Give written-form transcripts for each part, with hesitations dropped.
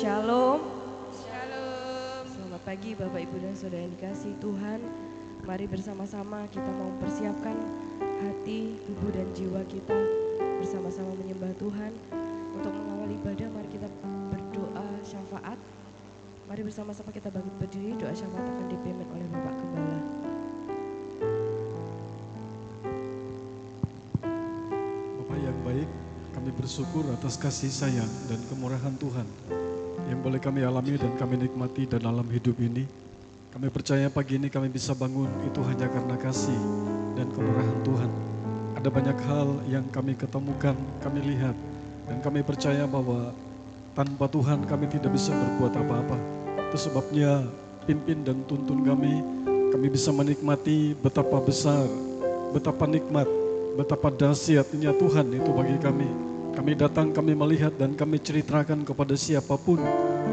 Shalom. Shalom. Selamat pagi Bapak Ibu dan Saudara yang dikasihi Tuhan. Mari bersama-sama kita mau mempersiapkan hati, tubuh dan jiwa kita bersama-sama menyembah Tuhan. Untuk mengawal ibadah mari kita berdoa syafaat. Mari bersama-sama kita bangkit berdiri, doa syafaat akan dipimpin oleh Bapak Gembala. Bapak yang baik, kami bersyukur atas kasih sayang dan kemurahan Tuhan yang boleh kami alami dan kami nikmati dalam hidup ini. Kami percaya pagi ini kami bisa bangun itu hanya karena kasih dan kemurahan Tuhan. Ada banyak hal yang kami ketemukan, kami lihat, dan kami percaya bahwa tanpa Tuhan kami tidak bisa berbuat apa-apa. Itu sebabnya pimpin dan tuntun kami bisa menikmati betapa besar, betapa nikmat, betapa dahsyatnya Tuhan itu bagi kami. Kami datang, kami melihat dan kami ceritakan kepada siapapun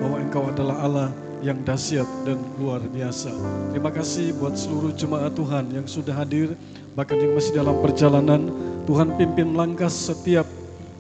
bahwa Engkau adalah Allah yang dahsyat dan luar biasa. Terima kasih buat seluruh jemaat Tuhan yang sudah hadir, bahkan yang masih dalam perjalanan. Tuhan pimpin langkah setiap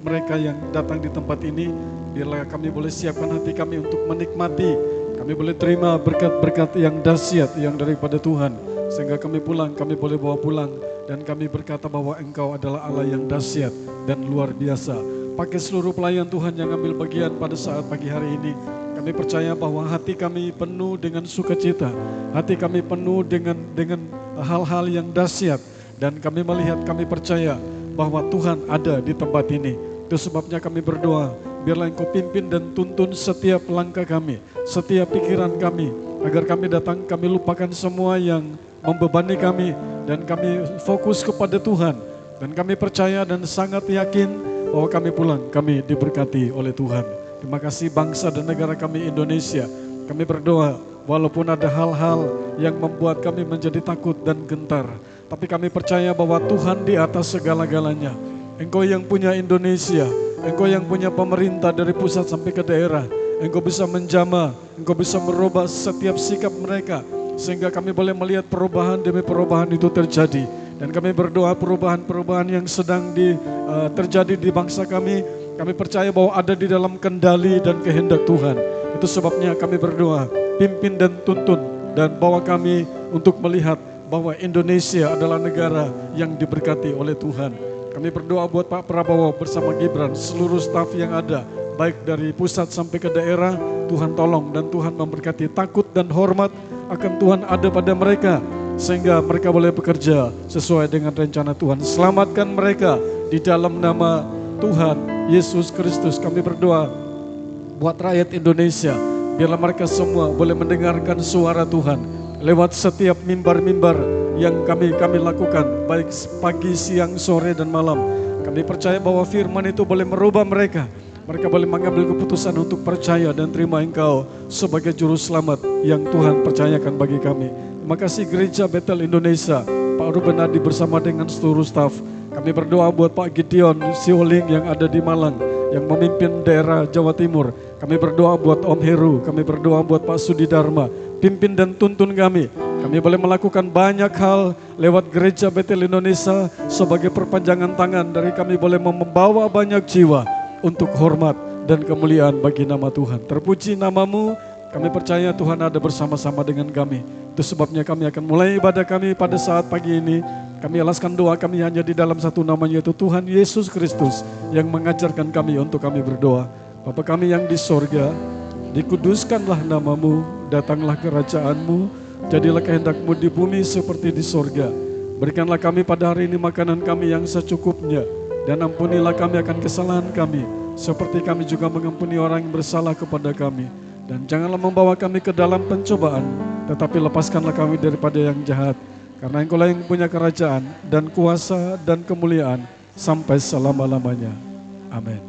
mereka yang datang di tempat ini. Biarlah kami boleh siapkan hati kami untuk menikmati. Kami boleh terima berkat-berkat yang dahsyat yang daripada Tuhan. Sehingga kami pulang, kami boleh bawa pulang. Dan kami berkata bahwa Engkau adalah Allah yang dahsyat dan luar biasa. Pakai seluruh pelayan Tuhan yang ambil bagian pada saat pagi hari ini. Kami percaya bahwa hati kami penuh dengan sukacita. Hati kami penuh dengan hal-hal yang dahsyat. Dan kami melihat, kami percaya bahwa Tuhan ada di tempat ini. Itu sebabnya kami berdoa, biarlah Engkau pimpin dan tuntun setiap langkah kami, setiap pikiran kami. Agar kami datang, kami lupakan semua yang membebani kami. Dan kami fokus kepada Tuhan. Dan kami percaya dan sangat yakin bahwa kami pulang, kami diberkati oleh Tuhan. Terima kasih bangsa dan negara kami Indonesia. Kami berdoa walaupun ada hal-hal yang membuat kami menjadi takut dan gentar. Tapi kami percaya bahwa Tuhan di atas segala-galanya. Engkau yang punya Indonesia. Engkau yang punya pemerintah dari pusat sampai ke daerah. Engkau bisa menjamah, Engkau bisa merubah setiap sikap mereka. Sehingga kami boleh melihat perubahan demi perubahan itu terjadi. Dan kami berdoa perubahan-perubahan yang sedang terjadi di bangsa kami. Kami percaya bahwa ada di dalam kendali dan kehendak Tuhan. Itu sebabnya kami berdoa, pimpin dan tuntun. Dan bawa kami untuk melihat bahwa Indonesia adalah negara yang diberkati oleh Tuhan. Kami berdoa buat Pak Prabowo bersama Gibran, seluruh staf yang ada. Baik dari pusat sampai ke daerah, Tuhan tolong dan Tuhan memberkati. Takut dan hormat akan Tuhan ada pada mereka, sehingga mereka boleh bekerja sesuai dengan rencana Tuhan. Selamatkan mereka di dalam nama Tuhan Yesus Kristus. Kami berdoa buat rakyat Indonesia, biarlah mereka semua boleh mendengarkan suara Tuhan lewat setiap mimbar-mimbar yang kami lakukan, baik pagi, siang, sore, dan malam. Kami percaya bahwa firman itu boleh merubah mereka. Mereka boleh mengambil keputusan untuk percaya dan terima Engkau sebagai juru selamat yang Tuhan percayakan bagi kami. Terima kasih Gereja Betel Indonesia, Pak Ruben Adi bersama dengan seluruh staf. Kami berdoa buat Pak Gideon Sioling yang ada di Malang, yang memimpin daerah Jawa Timur. Kami berdoa buat Om Heru, kami berdoa buat Pak Sudi Dharma. Pimpin dan tuntun kami. Kami boleh melakukan banyak hal lewat Gereja Betel Indonesia sebagai perpanjangan tangan dari kami boleh membawa banyak jiwa untuk hormat dan kemuliaan bagi nama Tuhan. Terpuji namamu, kami percaya Tuhan ada bersama-sama dengan kami. Itu sebabnya kami akan mulai ibadah kami pada saat pagi ini. Kami alaskan doa kami hanya di dalam satu nama, yaitu Tuhan Yesus Kristus yang mengajarkan kami untuk kami berdoa. Bapa kami yang di sorga, dikuduskanlah namamu, datanglah kerajaanmu, jadilah kehendakmu di bumi seperti di sorga. Berikanlah kami pada hari ini makanan kami yang secukupnya, dan ampunilah kami akan kesalahan kami, seperti kami juga mengampuni orang yang bersalah kepada kami. Dan janganlah membawa kami ke dalam pencobaan, tetapi lepaskanlah kami daripada yang jahat. Karena Engkau lah yang punya kerajaan dan kuasa dan kemuliaan sampai selama-lamanya. Amin.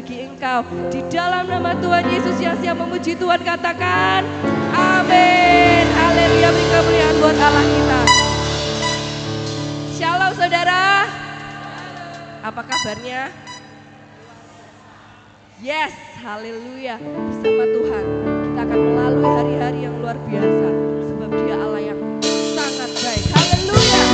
bagi Engkau. Di dalam nama Tuhan Yesus yang siap memuji Tuhan katakan amin. Haleluya, beri kemuliaan buat Allah kita. Shalom saudara. Apa kabarnya? Yes, haleluya. Bersama Tuhan kita akan melalui hari-hari yang luar biasa. Sebab Dia Allah yang sangat baik. Haleluya.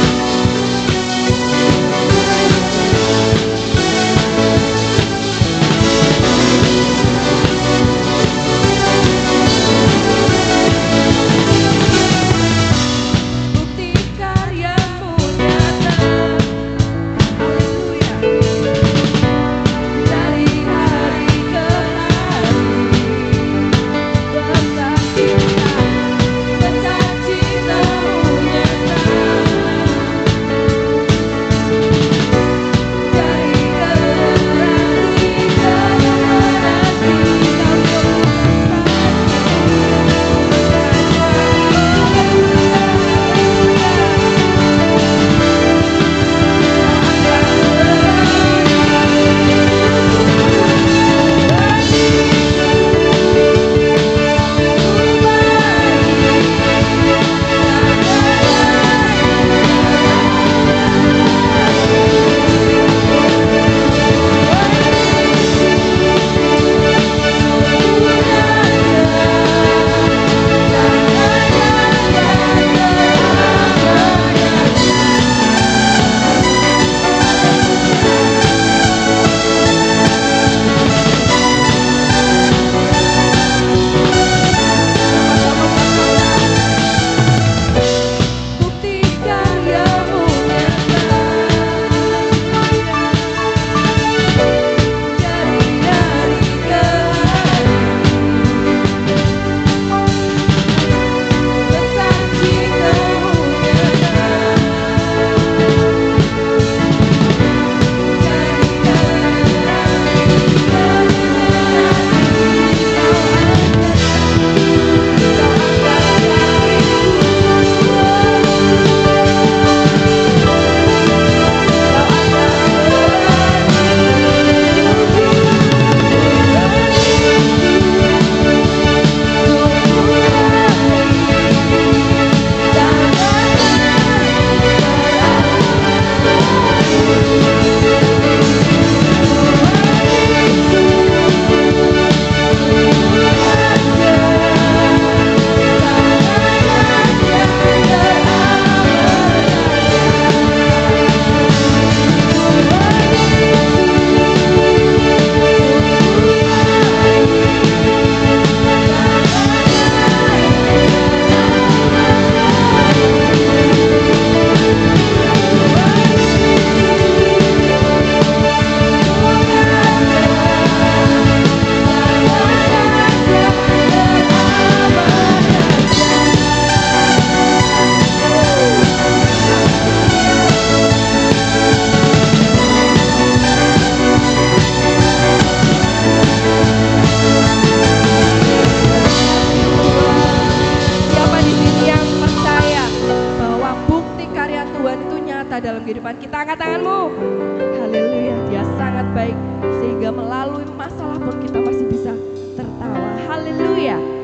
Dalam kehidupan kita, angkat tanganmu. Haleluya, Dia sangat baik sehingga melalui masalah pun kita masih bisa tertawa. Haleluya. Oh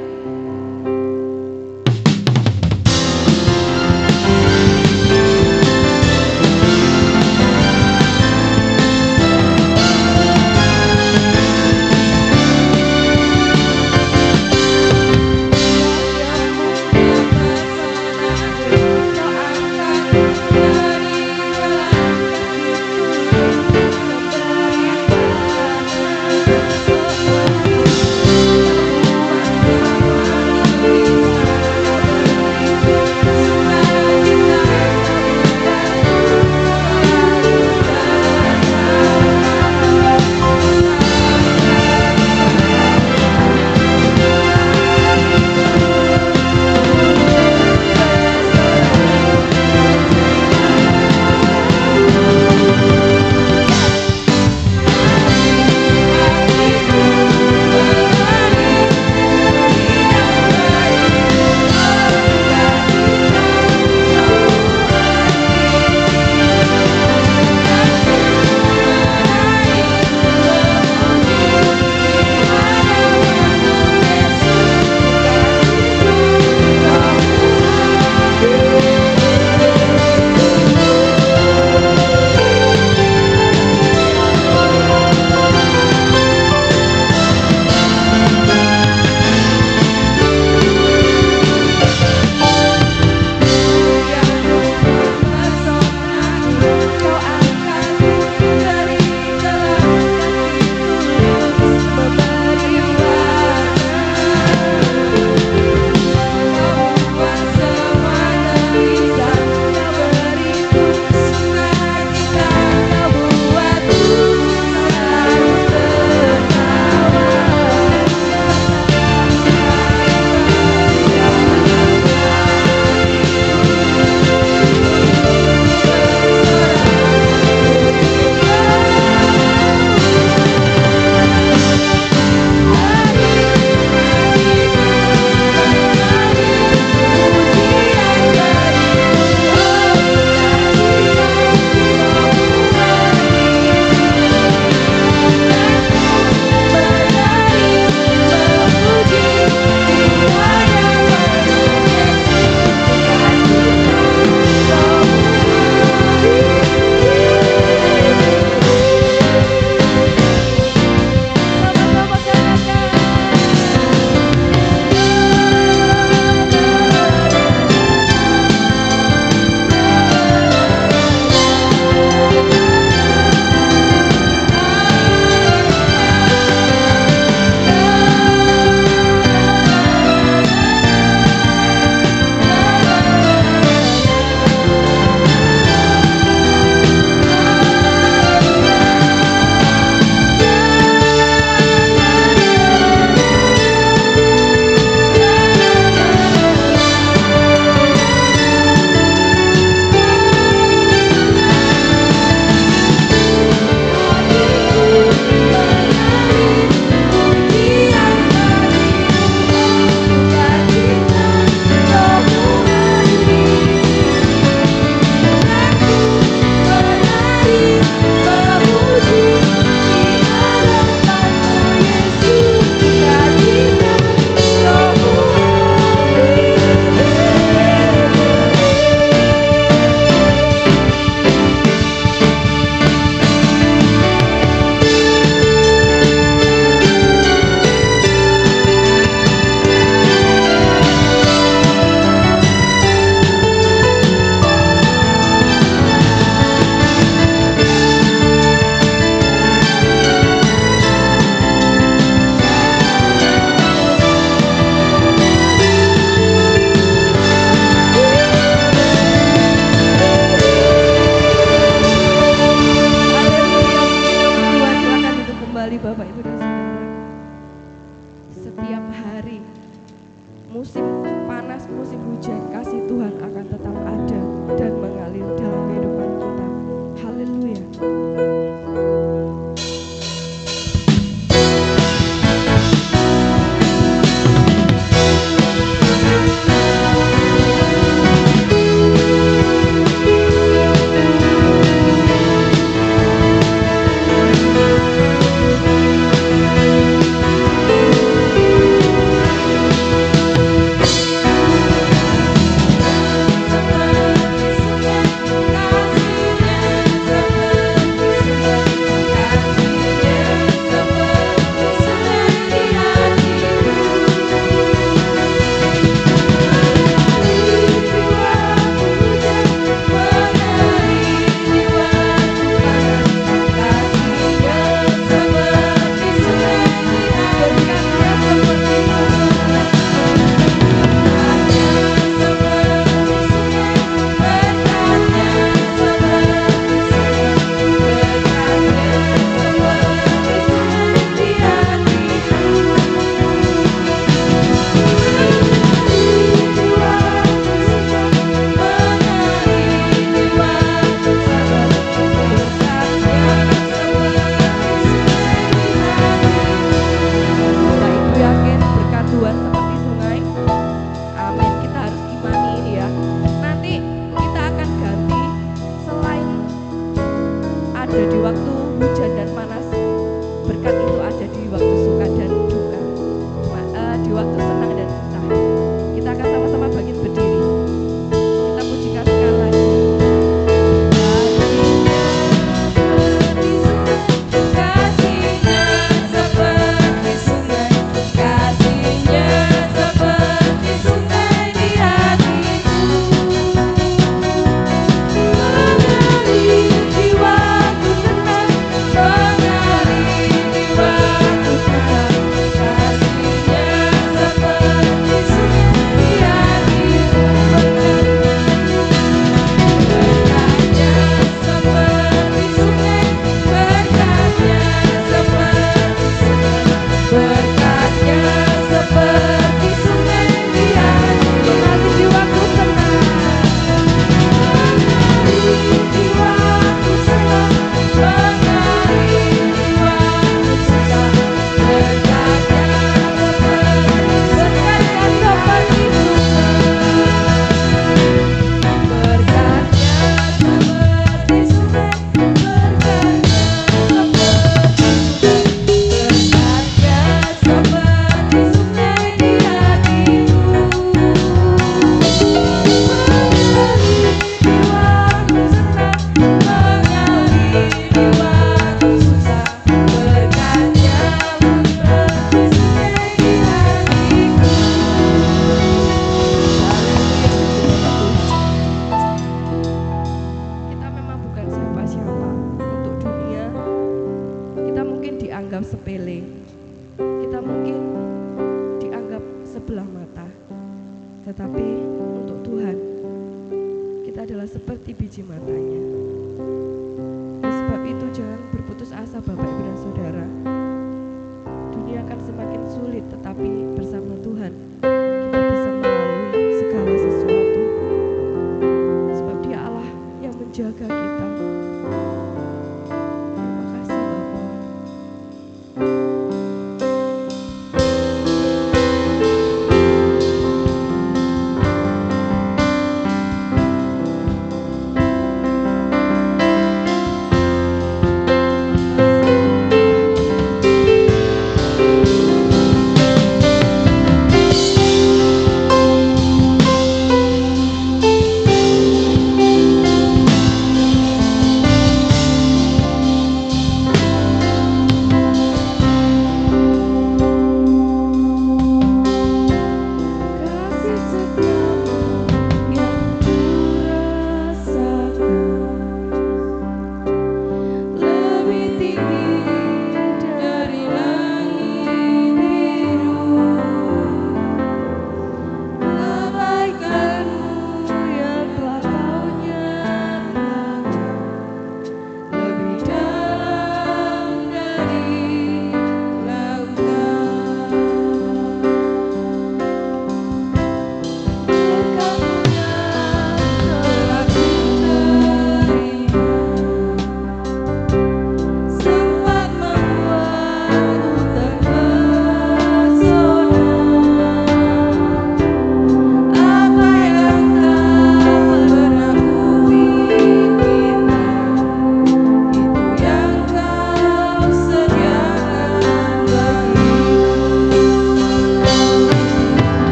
setiap hari, musim panas, musim hujan, kasih Tuhan akan tetap ada dan mengalir dalam kehidupan kita. Haleluya. Tetapi untuk Tuhan, kita adalah seperti biji matanya. Oleh sebab itu jangan berputus asa Bapak Ibu dan Saudara. Dunia akan semakin sulit, tetapi bersama Tuhan kita bisa melalui segala sesuatu. Sebab Dia Allah yang menjaga kita. Terima kasih Bapak.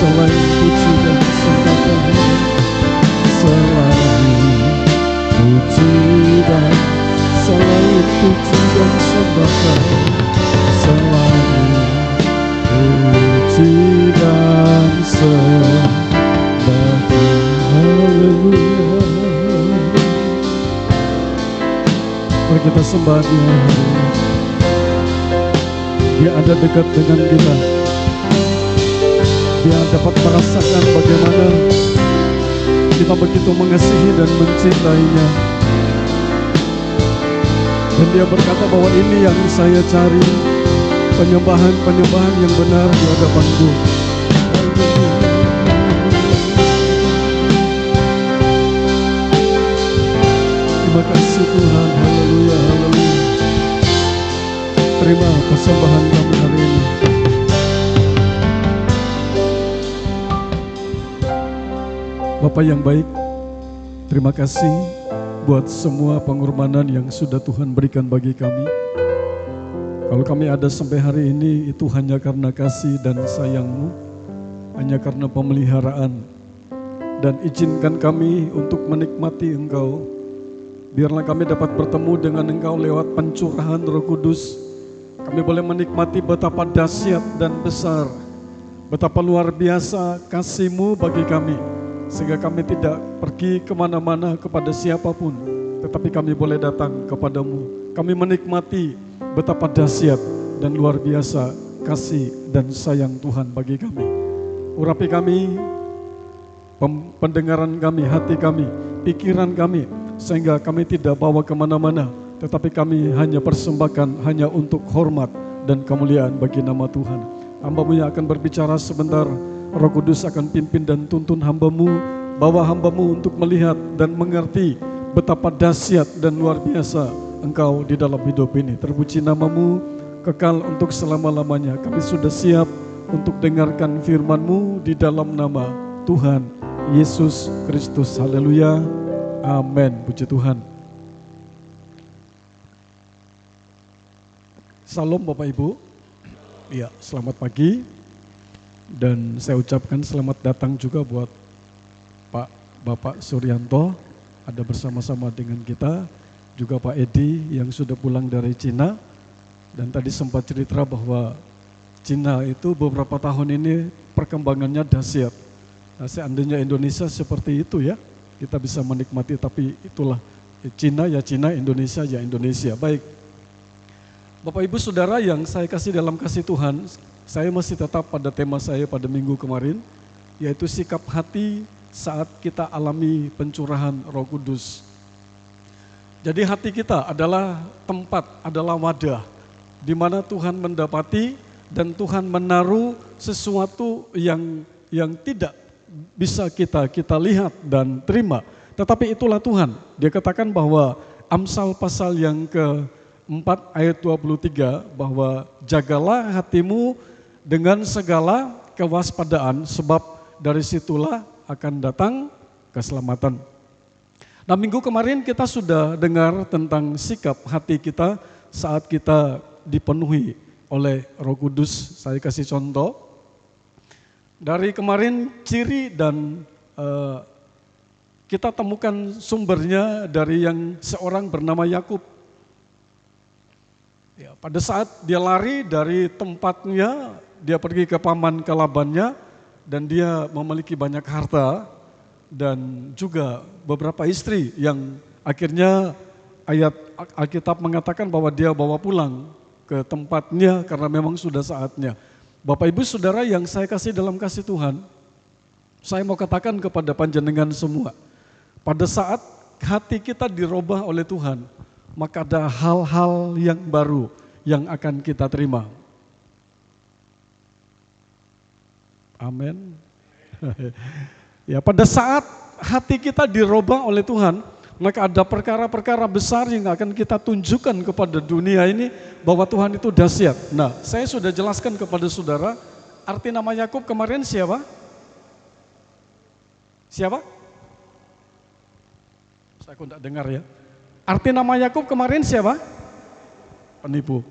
selain puji dan sembah Tuhan, selain puji dan selain puji dan sembah Tuhan, selain puji dan sembah Tuhan. Haleluya. Mari kita sembah Dia. Dia ada dekat dengan kita. Dia dapat merasakan bagaimana kita begitu mengasihi dan mencintainya. Dan Dia berkata bahwa ini yang saya cari, penyembahan-penyembahan yang benar di hadapan-Ku. Terima kasih Tuhan, haleluya, haleluya. Terima persembahan kami hari ini. Bapak yang baik, terima kasih buat semua pengorbanan yang sudah Tuhan berikan bagi kami. Kalau kami ada sampai hari ini, itu hanya karena kasih dan sayang-Mu, hanya karena pemeliharaan. Dan izinkan kami untuk menikmati Engkau. Biarlah kami dapat bertemu dengan Engkau lewat pencurahan Roh Kudus. Kami boleh menikmati betapa dahsyat dan besar, betapa luar biasa kasih-Mu bagi kami. Sehingga kami tidak pergi kemana-mana kepada siapapun, tetapi kami boleh datang kepadamu. Kami menikmati betapa dahsyat dan luar biasa kasih dan sayang Tuhan bagi kami. Urapi kami, pendengaran kami, hati kami, pikiran kami, sehingga kami tidak bawa kemana-mana, tetapi kami hanya persembahkan hanya untuk hormat dan kemuliaan bagi nama Tuhan. Hamba-Mu yang akan berbicara sebentar, Roh Kudus akan pimpin dan tuntun hamba-Mu, bawa hamba-Mu untuk melihat dan mengerti betapa dahsyat dan luar biasa Engkau di dalam hidup ini. Terpuji nama-Mu, kekal untuk selama-lamanya. Kami sudah siap untuk dengarkan firman-Mu di dalam nama Tuhan Yesus Kristus. Haleluya, amin. Puji Tuhan. Salam Bapak Ibu. Ya, selamat pagi. Dan saya ucapkan selamat datang juga buat Bapak Suryanto, ada bersama-sama dengan kita, juga Pak Edi yang sudah pulang dari Cina. Dan tadi sempat cerita bahwa Cina itu beberapa tahun ini perkembangannya dahsyat. Nah, seandainya Indonesia seperti itu ya, kita bisa menikmati, tapi itulah Cina ya Cina, Indonesia ya Indonesia. Baik, Bapak Ibu Saudara yang saya kasih dalam kasih Tuhan, saya masih tetap pada tema saya pada minggu kemarin, yaitu sikap hati saat kita alami pencurahan Roh Kudus. Jadi hati kita adalah tempat, adalah wadah di mana Tuhan mendapati dan Tuhan menaruh sesuatu yang tidak bisa kita lihat dan terima. Tetapi itulah Tuhan. Dia katakan bahwa Amsal pasal yang ke-4 ayat 23 bahwa jagalah hatimu dengan segala kewaspadaan, sebab dari situlah akan datang keselamatan. Nah, minggu kemarin kita sudah dengar tentang sikap hati kita saat kita dipenuhi oleh Roh Kudus. Saya kasih contoh. Dari kemarin ciri dan kita temukan sumbernya dari yang seorang bernama Yakub. Ya, pada saat dia lari dari tempatnya, dia pergi ke paman ke Labannya, dan dia memiliki banyak harta dan juga beberapa istri yang akhirnya ayat Alkitab mengatakan bahwa dia bawa pulang ke tempatnya karena memang sudah saatnya. Bapak Ibu Saudara yang saya kasih dalam kasih Tuhan, saya mau katakan kepada panjenengan semua, pada saat hati kita dirubah oleh Tuhan, maka ada hal-hal yang baru yang akan kita terima. Amin. Ya, pada saat hati kita dirubah oleh Tuhan, maka ada perkara-perkara besar yang akan kita tunjukkan kepada dunia ini bahwa Tuhan itu dahsyat. Nah, saya sudah jelaskan kepada saudara, arti nama Yakub kemarin siapa? Siapa? Saya kok tidak dengar ya. Arti nama Yakub kemarin siapa? Penipu.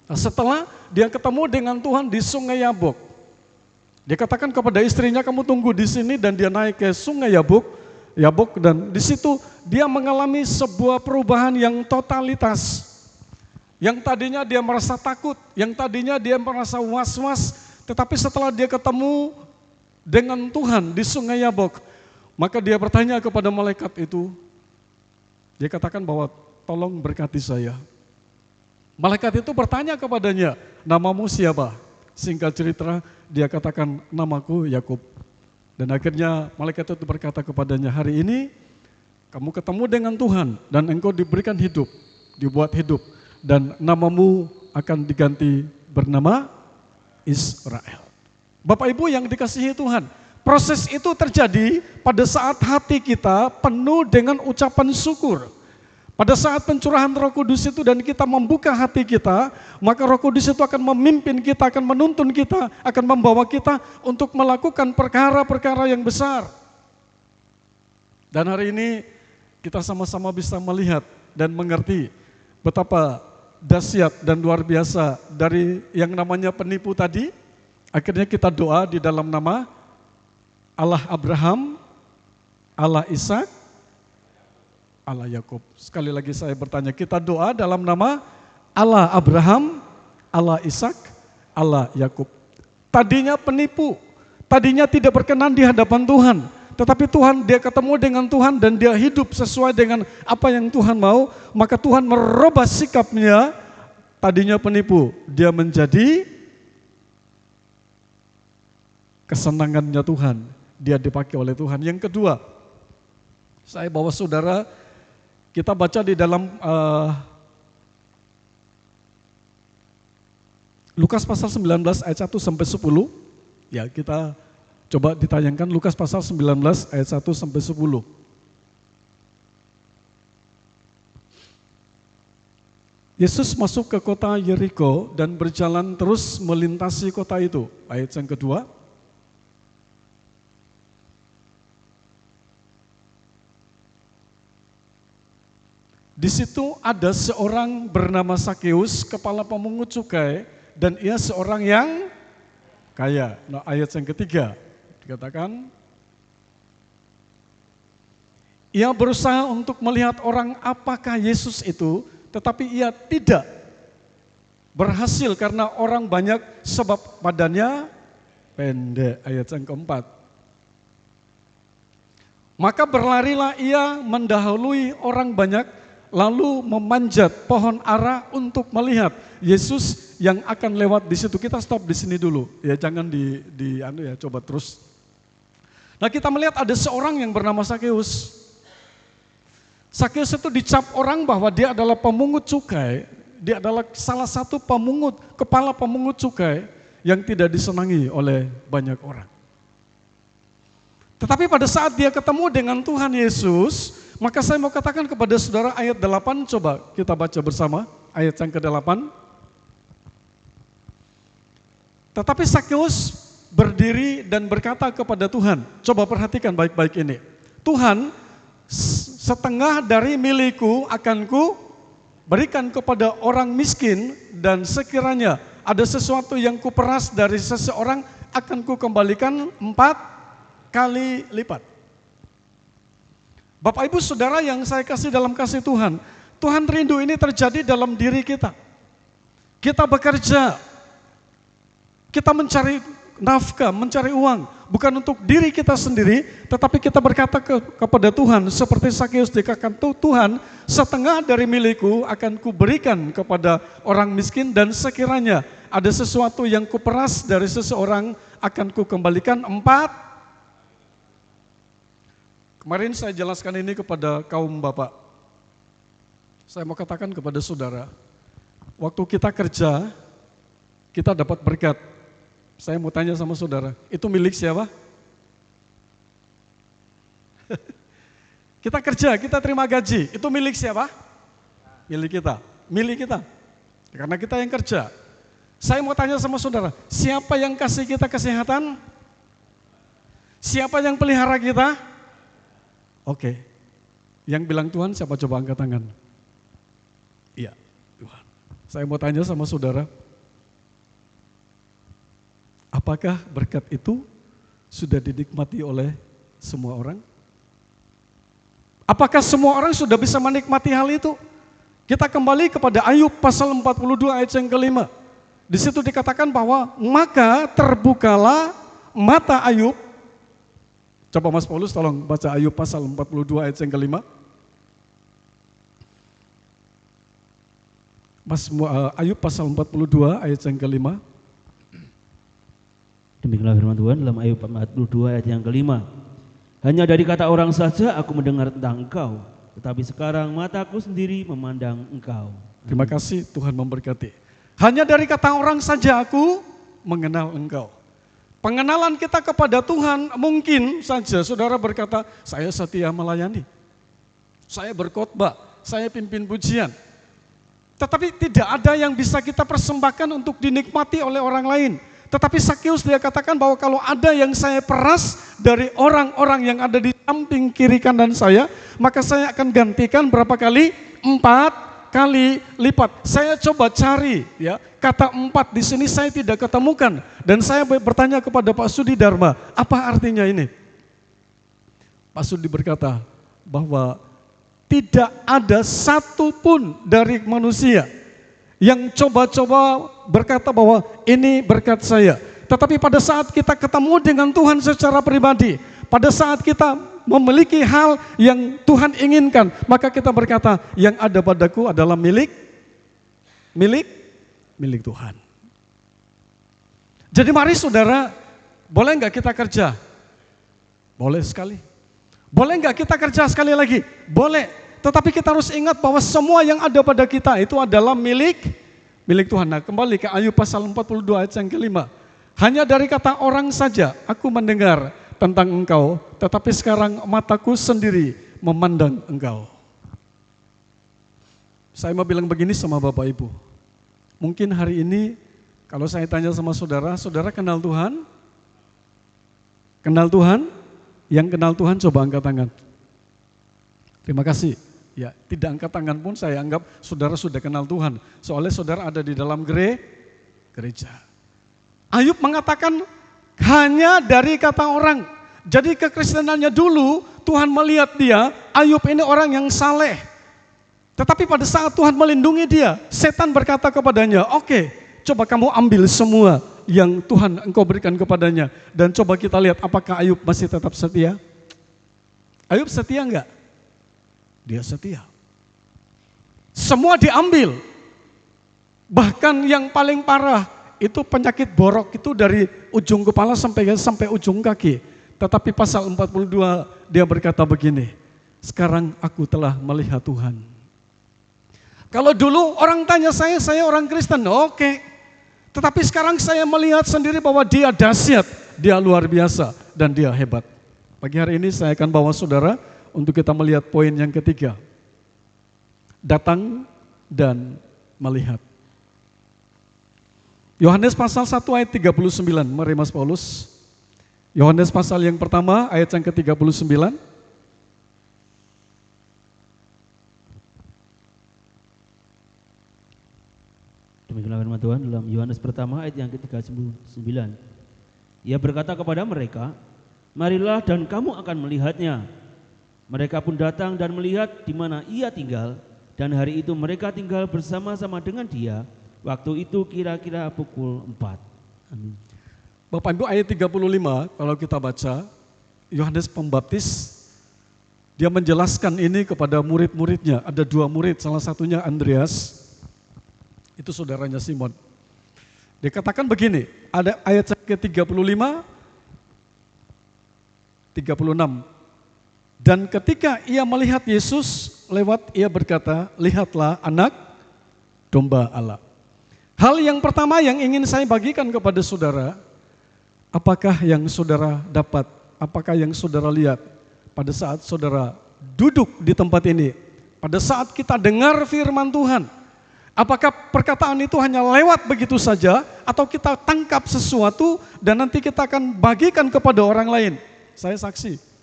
Nah, setelah dia ketemu dengan Tuhan di Sungai Yabok, Dia katakan kepada istrinya, kamu tunggu di sini, dan dia naik ke sungai Yabok, dan di situ dia mengalami sebuah perubahan yang totalitas. Yang tadinya dia merasa takut, yang tadinya dia merasa was-was, tetapi setelah dia ketemu dengan Tuhan di sungai Yabok, maka dia bertanya kepada malaikat itu, dia katakan bahwa tolong berkati saya. Malaikat itu bertanya kepadanya, namamu siapa? Singkat cerita, dia katakan, namaku Yakub. Dan akhirnya malaikat itu berkata kepadanya, hari ini kamu ketemu dengan Tuhan dan engkau diberikan hidup, dibuat hidup, dan namamu akan diganti bernama Israel. Bapak Ibu yang dikasihi Tuhan, proses itu terjadi pada saat hati kita penuh dengan ucapan syukur. Pada saat pencurahan Roh Kudus itu dan kita membuka hati kita, maka Roh Kudus itu akan memimpin kita, akan menuntun kita, akan membawa kita untuk melakukan perkara-perkara yang besar. Dan hari ini kita sama-sama bisa melihat dan mengerti betapa dahsyat dan luar biasa dari yang namanya penipu tadi. Akhirnya kita doa di dalam nama Allah Abraham, Allah Ishak, Allah Yakub. Sekali lagi saya bertanya, kita doa dalam nama Allah Abraham, Allah Ishak, Allah Yakub. Tadinya penipu, tadinya tidak berkenan di hadapan Tuhan, tetapi Tuhan, dia ketemu dengan Tuhan dan dia hidup sesuai dengan apa yang Tuhan mau, maka Tuhan merubah sikapnya. Tadinya penipu, dia menjadi kesenangannya Tuhan, dia dipakai oleh Tuhan. Yang kedua, saya bawa saudara, kita baca di dalam Lukas pasal 19 ayat 1 sampai 10. Ya, kita coba ditayangkan Lukas pasal 19 ayat 1 sampai 10. Yesus masuk ke kota Yeriko dan berjalan terus melintasi kota itu. Ayat yang kedua. Di situ ada seorang bernama Sakeus, kepala pemungut cukai, dan ia seorang yang kaya. Nah, ayat yang ketiga dikatakan, ia berusaha untuk melihat orang apakah Yesus itu, tetapi ia tidak berhasil karena orang banyak sebab badannya pendek. Ayat yang keempat. Maka berlarilah ia mendahului orang banyak, lalu memanjat pohon ara untuk melihat Yesus yang akan lewat di situ. Kita stop di sini dulu, ya jangan coba terus. Nah, kita melihat ada seorang yang bernama Sakeus. Sakeus itu dicap orang bahwa dia adalah pemungut cukai, dia adalah salah satu kepala pemungut cukai yang tidak disenangi oleh banyak orang. Tetapi pada saat dia ketemu dengan Tuhan Yesus, maka saya mau katakan kepada saudara ayat 8, coba kita baca bersama ayat yang ke-8. Tetapi Sakeus berdiri dan berkata kepada Tuhan, coba perhatikan baik-baik ini. Tuhan, setengah dari milikku akan ku berikan kepada orang miskin, dan sekiranya ada sesuatu yang kuperas dari seseorang akan ku kembalikan 4 kali lipat. Bapak Ibu Saudara yang saya kasih dalam kasih Tuhan, Tuhan rindu ini terjadi dalam diri kita. Kita bekerja, kita mencari nafkah, mencari uang, bukan untuk diri kita sendiri, tetapi kita berkata kepada Tuhan, seperti Sakeus dikatakan, Tuhan, setengah dari milikku akan kuberikan kepada orang miskin, dan sekiranya ada sesuatu yang kuperas dari seseorang akan kukembalikan 4. Kemarin saya jelaskan ini kepada kaum bapak. Saya mau katakan kepada saudara, waktu kita kerja, kita dapat berkat. Saya mau tanya sama saudara, itu milik siapa? Kita kerja, kita terima gaji, itu milik siapa? Milik kita, milik kita. Karena kita yang kerja. Saya mau tanya sama saudara, siapa yang kasih kita kesehatan? Siapa yang pelihara kita? Oke, yang bilang Tuhan siapa, coba angkat tangan. Iya, Tuhan. Saya mau tanya sama saudara, Apakah berkat itu sudah dinikmati oleh semua orang? Apakah semua orang sudah bisa menikmati hal itu? Kita kembali kepada Ayub pasal 42 ayat yang kelima. Di situ dikatakan bahwa maka terbukalah mata Ayub. Coba Mas Paulus tolong baca Ayub pasal 42 ayat yang kelima. Ayub pasal 42 ayat yang kelima. Demikianlah firman Tuhan dalam Ayub 42 ayat yang kelima. Hanya dari kata orang saja aku mendengar tentang engkau, tetapi sekarang mataku sendiri memandang engkau. Terima kasih, Tuhan memberkati. Hanya dari kata orang saja aku mengenal engkau. Pengenalan kita kepada Tuhan mungkin saja saudara berkata, saya setia melayani, saya berkhotbah, saya pimpin pujian. Tetapi tidak ada yang bisa kita persembahkan untuk dinikmati oleh orang lain. Tetapi Sakeus dia katakan bahwa kalau ada yang saya peras dari orang-orang yang ada di samping kiri kanan saya, maka saya akan gantikan berapa kali? 4 kali lipat. Saya coba cari ya, kata 4 di sini saya tidak ketemukan. Dan saya bertanya kepada Pak Sudi Dharma, apa artinya ini? Pak Sudi berkata bahwa tidak ada satupun dari manusia yang coba-coba berkata bahwa ini berkat saya. Tetapi pada saat kita ketemu dengan Tuhan secara pribadi, pada saat kita memiliki hal yang Tuhan inginkan, maka kita berkata, yang ada padaku adalah milik Tuhan. Jadi mari saudara, boleh enggak kita kerja? Boleh sekali. Boleh enggak kita kerja sekali lagi? Boleh. Tetapi kita harus ingat bahwa semua yang ada pada kita itu adalah milik Tuhan. Nah, kembali ke Ayub pasal 42 ayat yang kelima. Hanya dari kata orang saja aku mendengar tentang engkau, tetapi sekarang mataku sendiri memandang engkau. Saya mau bilang begini sama Bapak Ibu. Mungkin hari ini kalau saya tanya sama saudara, saudara kenal Tuhan? Kenal Tuhan? Yang kenal Tuhan coba angkat tangan. Terima kasih. Ya, tidak angkat tangan pun saya anggap saudara sudah kenal Tuhan. Soalnya saudara ada di dalam gereja. Ayub mengatakan hanya dari kata orang. Jadi kekristenannya dulu Tuhan melihat dia, Ayub ini orang yang saleh. Tetapi pada saat Tuhan melindungi dia, setan berkata kepadanya, oke, coba kamu ambil semua yang Tuhan engkau berikan kepadanya. Dan coba kita lihat apakah Ayub masih tetap setia. Ayub setia enggak? Dia setia. Semua diambil. Bahkan yang paling parah itu penyakit borok itu dari ujung kepala sampai ujung kaki. Tetapi pasal 42 dia berkata begini, sekarang aku telah melihat Tuhan. Kalau dulu orang tanya saya orang Kristen, oke. Tetapi sekarang saya melihat sendiri bahwa dia dahsyat, dia luar biasa dan dia hebat. Pagi hari ini saya akan bawa saudara untuk kita melihat poin yang ketiga. Datang dan melihat. Yohanes pasal 1 ayat 39, mari Mas Paulus. Yohanes pasal yang pertama ayat yang ke-39. Demikianlah firman Tuhan dalam Yohanes pertama ayat yang ke-39. Ia berkata kepada mereka, marilah dan kamu akan melihatnya. Mereka pun datang dan melihat di mana ia tinggal, dan hari itu mereka tinggal bersama-sama dengan dia. Waktu itu kira-kira pukul 4. Amin. Bapak Ibu ayat 35 kalau kita baca, Yohanes Pembaptis, dia menjelaskan ini kepada murid-muridnya. Ada 2 murid, salah satunya Andreas, itu saudaranya Simon. Dikatakan begini, ada ayat ke-35, 36. Dan ketika ia melihat Yesus lewat, ia berkata, lihatlah anak domba Allah. Hal yang pertama yang ingin saya bagikan kepada saudara, apakah yang saudara dapat, apakah yang saudara lihat pada saat saudara duduk di tempat ini, pada saat kita dengar firman Tuhan, apakah perkataan itu hanya lewat begitu saja, atau kita tangkap sesuatu dan nanti kita akan bagikan kepada orang lain. Saya saksi.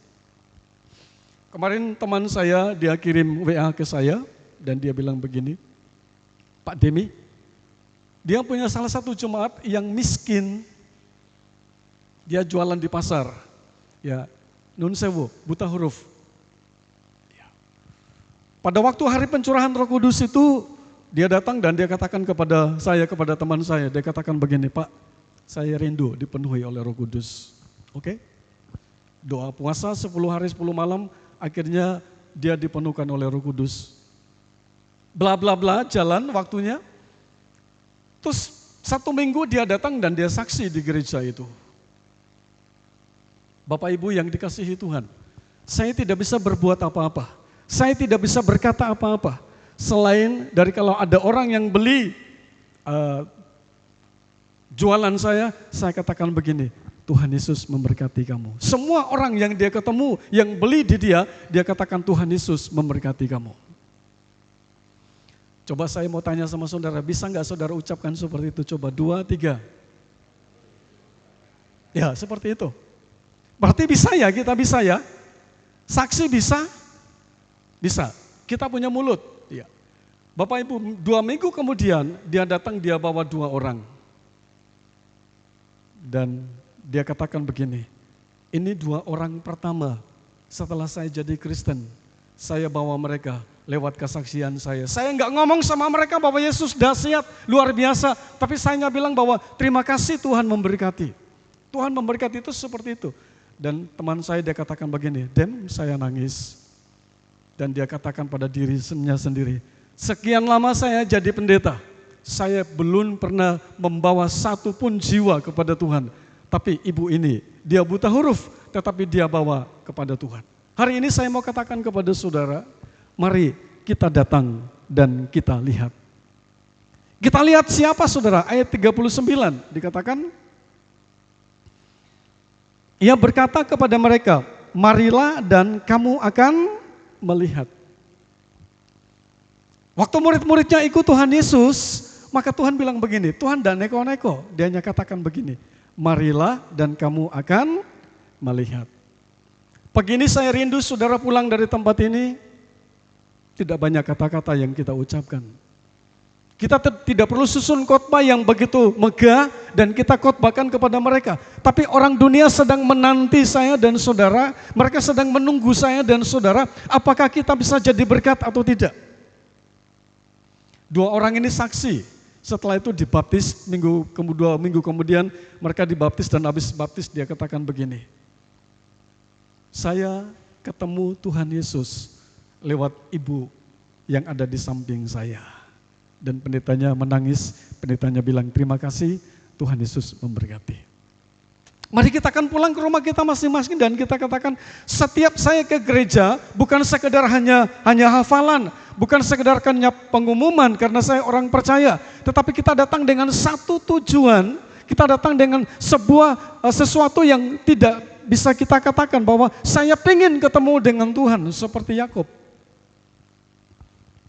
Kemarin teman saya dia kirim WA ke saya dan dia bilang begini, Pak Demi, dia punya salah satu jemaat yang miskin, Dia jualan di pasar. Ya, nun sewu, buta huruf. Ya. Pada waktu hari pencurahan Roh Kudus itu, dia datang dan dia katakan kepada saya, kepada teman saya, dia katakan begini, Pak, saya rindu dipenuhi oleh Roh Kudus. Oke? Doa puasa 10 hari 10 malam, akhirnya dia dipenuhkan oleh Roh Kudus. Bla bla bla, jalan waktunya. Terus 1 minggu dia datang dan dia saksi di gereja itu. Bapak Ibu yang dikasihi Tuhan, saya tidak bisa berbuat apa-apa. Saya tidak bisa berkata apa-apa. Selain dari kalau ada orang yang beli jualan saya katakan begini, Tuhan Yesus memberkati kamu. Semua orang yang dia ketemu, yang beli di dia katakan Tuhan Yesus memberkati kamu. Coba saya mau tanya sama saudara, bisa nggak saudara ucapkan seperti itu? Coba 2, 3. Ya seperti itu. Berarti bisa ya, kita bisa ya. Saksi bisa? Bisa. Kita punya mulut. Ya. Bapak Ibu, 2 minggu kemudian dia datang, dia bawa 2 orang. Dan dia katakan begini, ini 2 orang pertama setelah saya jadi Kristen, saya bawa mereka lewat kesaksian saya. Saya nggak ngomong sama mereka bahwa Yesus dahsyat, luar biasa, tapi saya bilang bahwa terima kasih Tuhan memberkati. Tuhan memberkati itu seperti itu. Dan teman saya dia katakan begini, Dem, saya nangis. Dan dia katakan pada dirinya sendiri, sekian lama saya jadi pendeta, saya belum pernah membawa 1 pun jiwa kepada Tuhan. Tapi ibu ini, dia buta huruf, tetapi dia bawa kepada Tuhan. Hari ini saya mau katakan kepada saudara, mari kita datang dan kita lihat. Kita lihat siapa saudara, ayat 39 dikatakan, ia berkata kepada mereka, marilah dan kamu akan melihat. Waktu murid-muridnya ikut Tuhan Yesus, maka Tuhan bilang begini, Tuhan dan neko-neko, dia hanya katakan begini, marilah dan kamu akan melihat. Pagi ini saya rindu saudara pulang dari tempat ini, tidak banyak kata-kata yang kita ucapkan. Kita tidak perlu susun khotbah yang begitu megah dan kita khotbahkan kepada mereka. Tapi orang dunia sedang menanti saya dan saudara, mereka sedang menunggu saya dan saudara, apakah kita bisa jadi berkat atau tidak. 2 orang ini saksi, setelah itu dibaptis, 2 minggu kemudian mereka dibaptis dan habis baptis dia katakan begini, saya ketemu Tuhan Yesus lewat ibu yang ada di samping saya. Dan pendetanya menangis, pendetanya bilang terima kasih, Tuhan Yesus memberkati. Mari kita akan pulang ke rumah kita masing-masing dan kita katakan, setiap saya ke gereja bukan sekedar hanya hafalan, bukan sekedar hanya pengumuman karena saya orang percaya, tetapi kita datang dengan satu tujuan, kita datang dengan sesuatu yang tidak bisa kita katakan bahwa saya ingin ketemu dengan Tuhan seperti Yakub.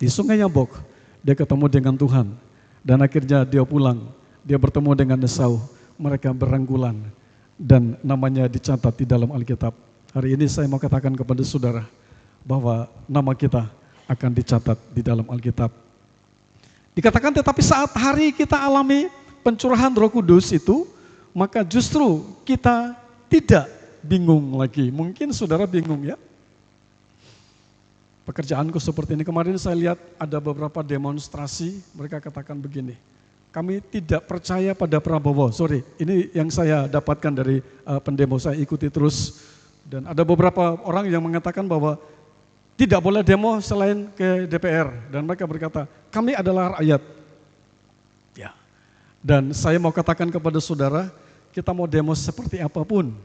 Di Sungai Yabok, dia ketemu dengan Tuhan dan akhirnya dia pulang, dia bertemu dengan Esau, mereka beranggulan dan namanya dicatat di dalam Alkitab. Hari ini saya mau katakan kepada saudara bahwa nama kita akan dicatat di dalam Alkitab. Dikatakan tetapi saat hari kita alami pencurahan Roh Kudus itu, maka justru kita tidak bingung lagi. Mungkin saudara bingung ya. Pekerjaanku seperti ini, kemarin saya lihat ada beberapa demonstrasi, mereka katakan begini, kami tidak percaya pada Prabowo, ini yang saya dapatkan dari pendemo, saya ikuti terus, dan ada beberapa orang yang mengatakan bahwa tidak boleh demo selain ke DPR, dan mereka berkata, kami adalah rakyat. Ya. Dan saya mau katakan kepada saudara, kita mau demo seperti apapun,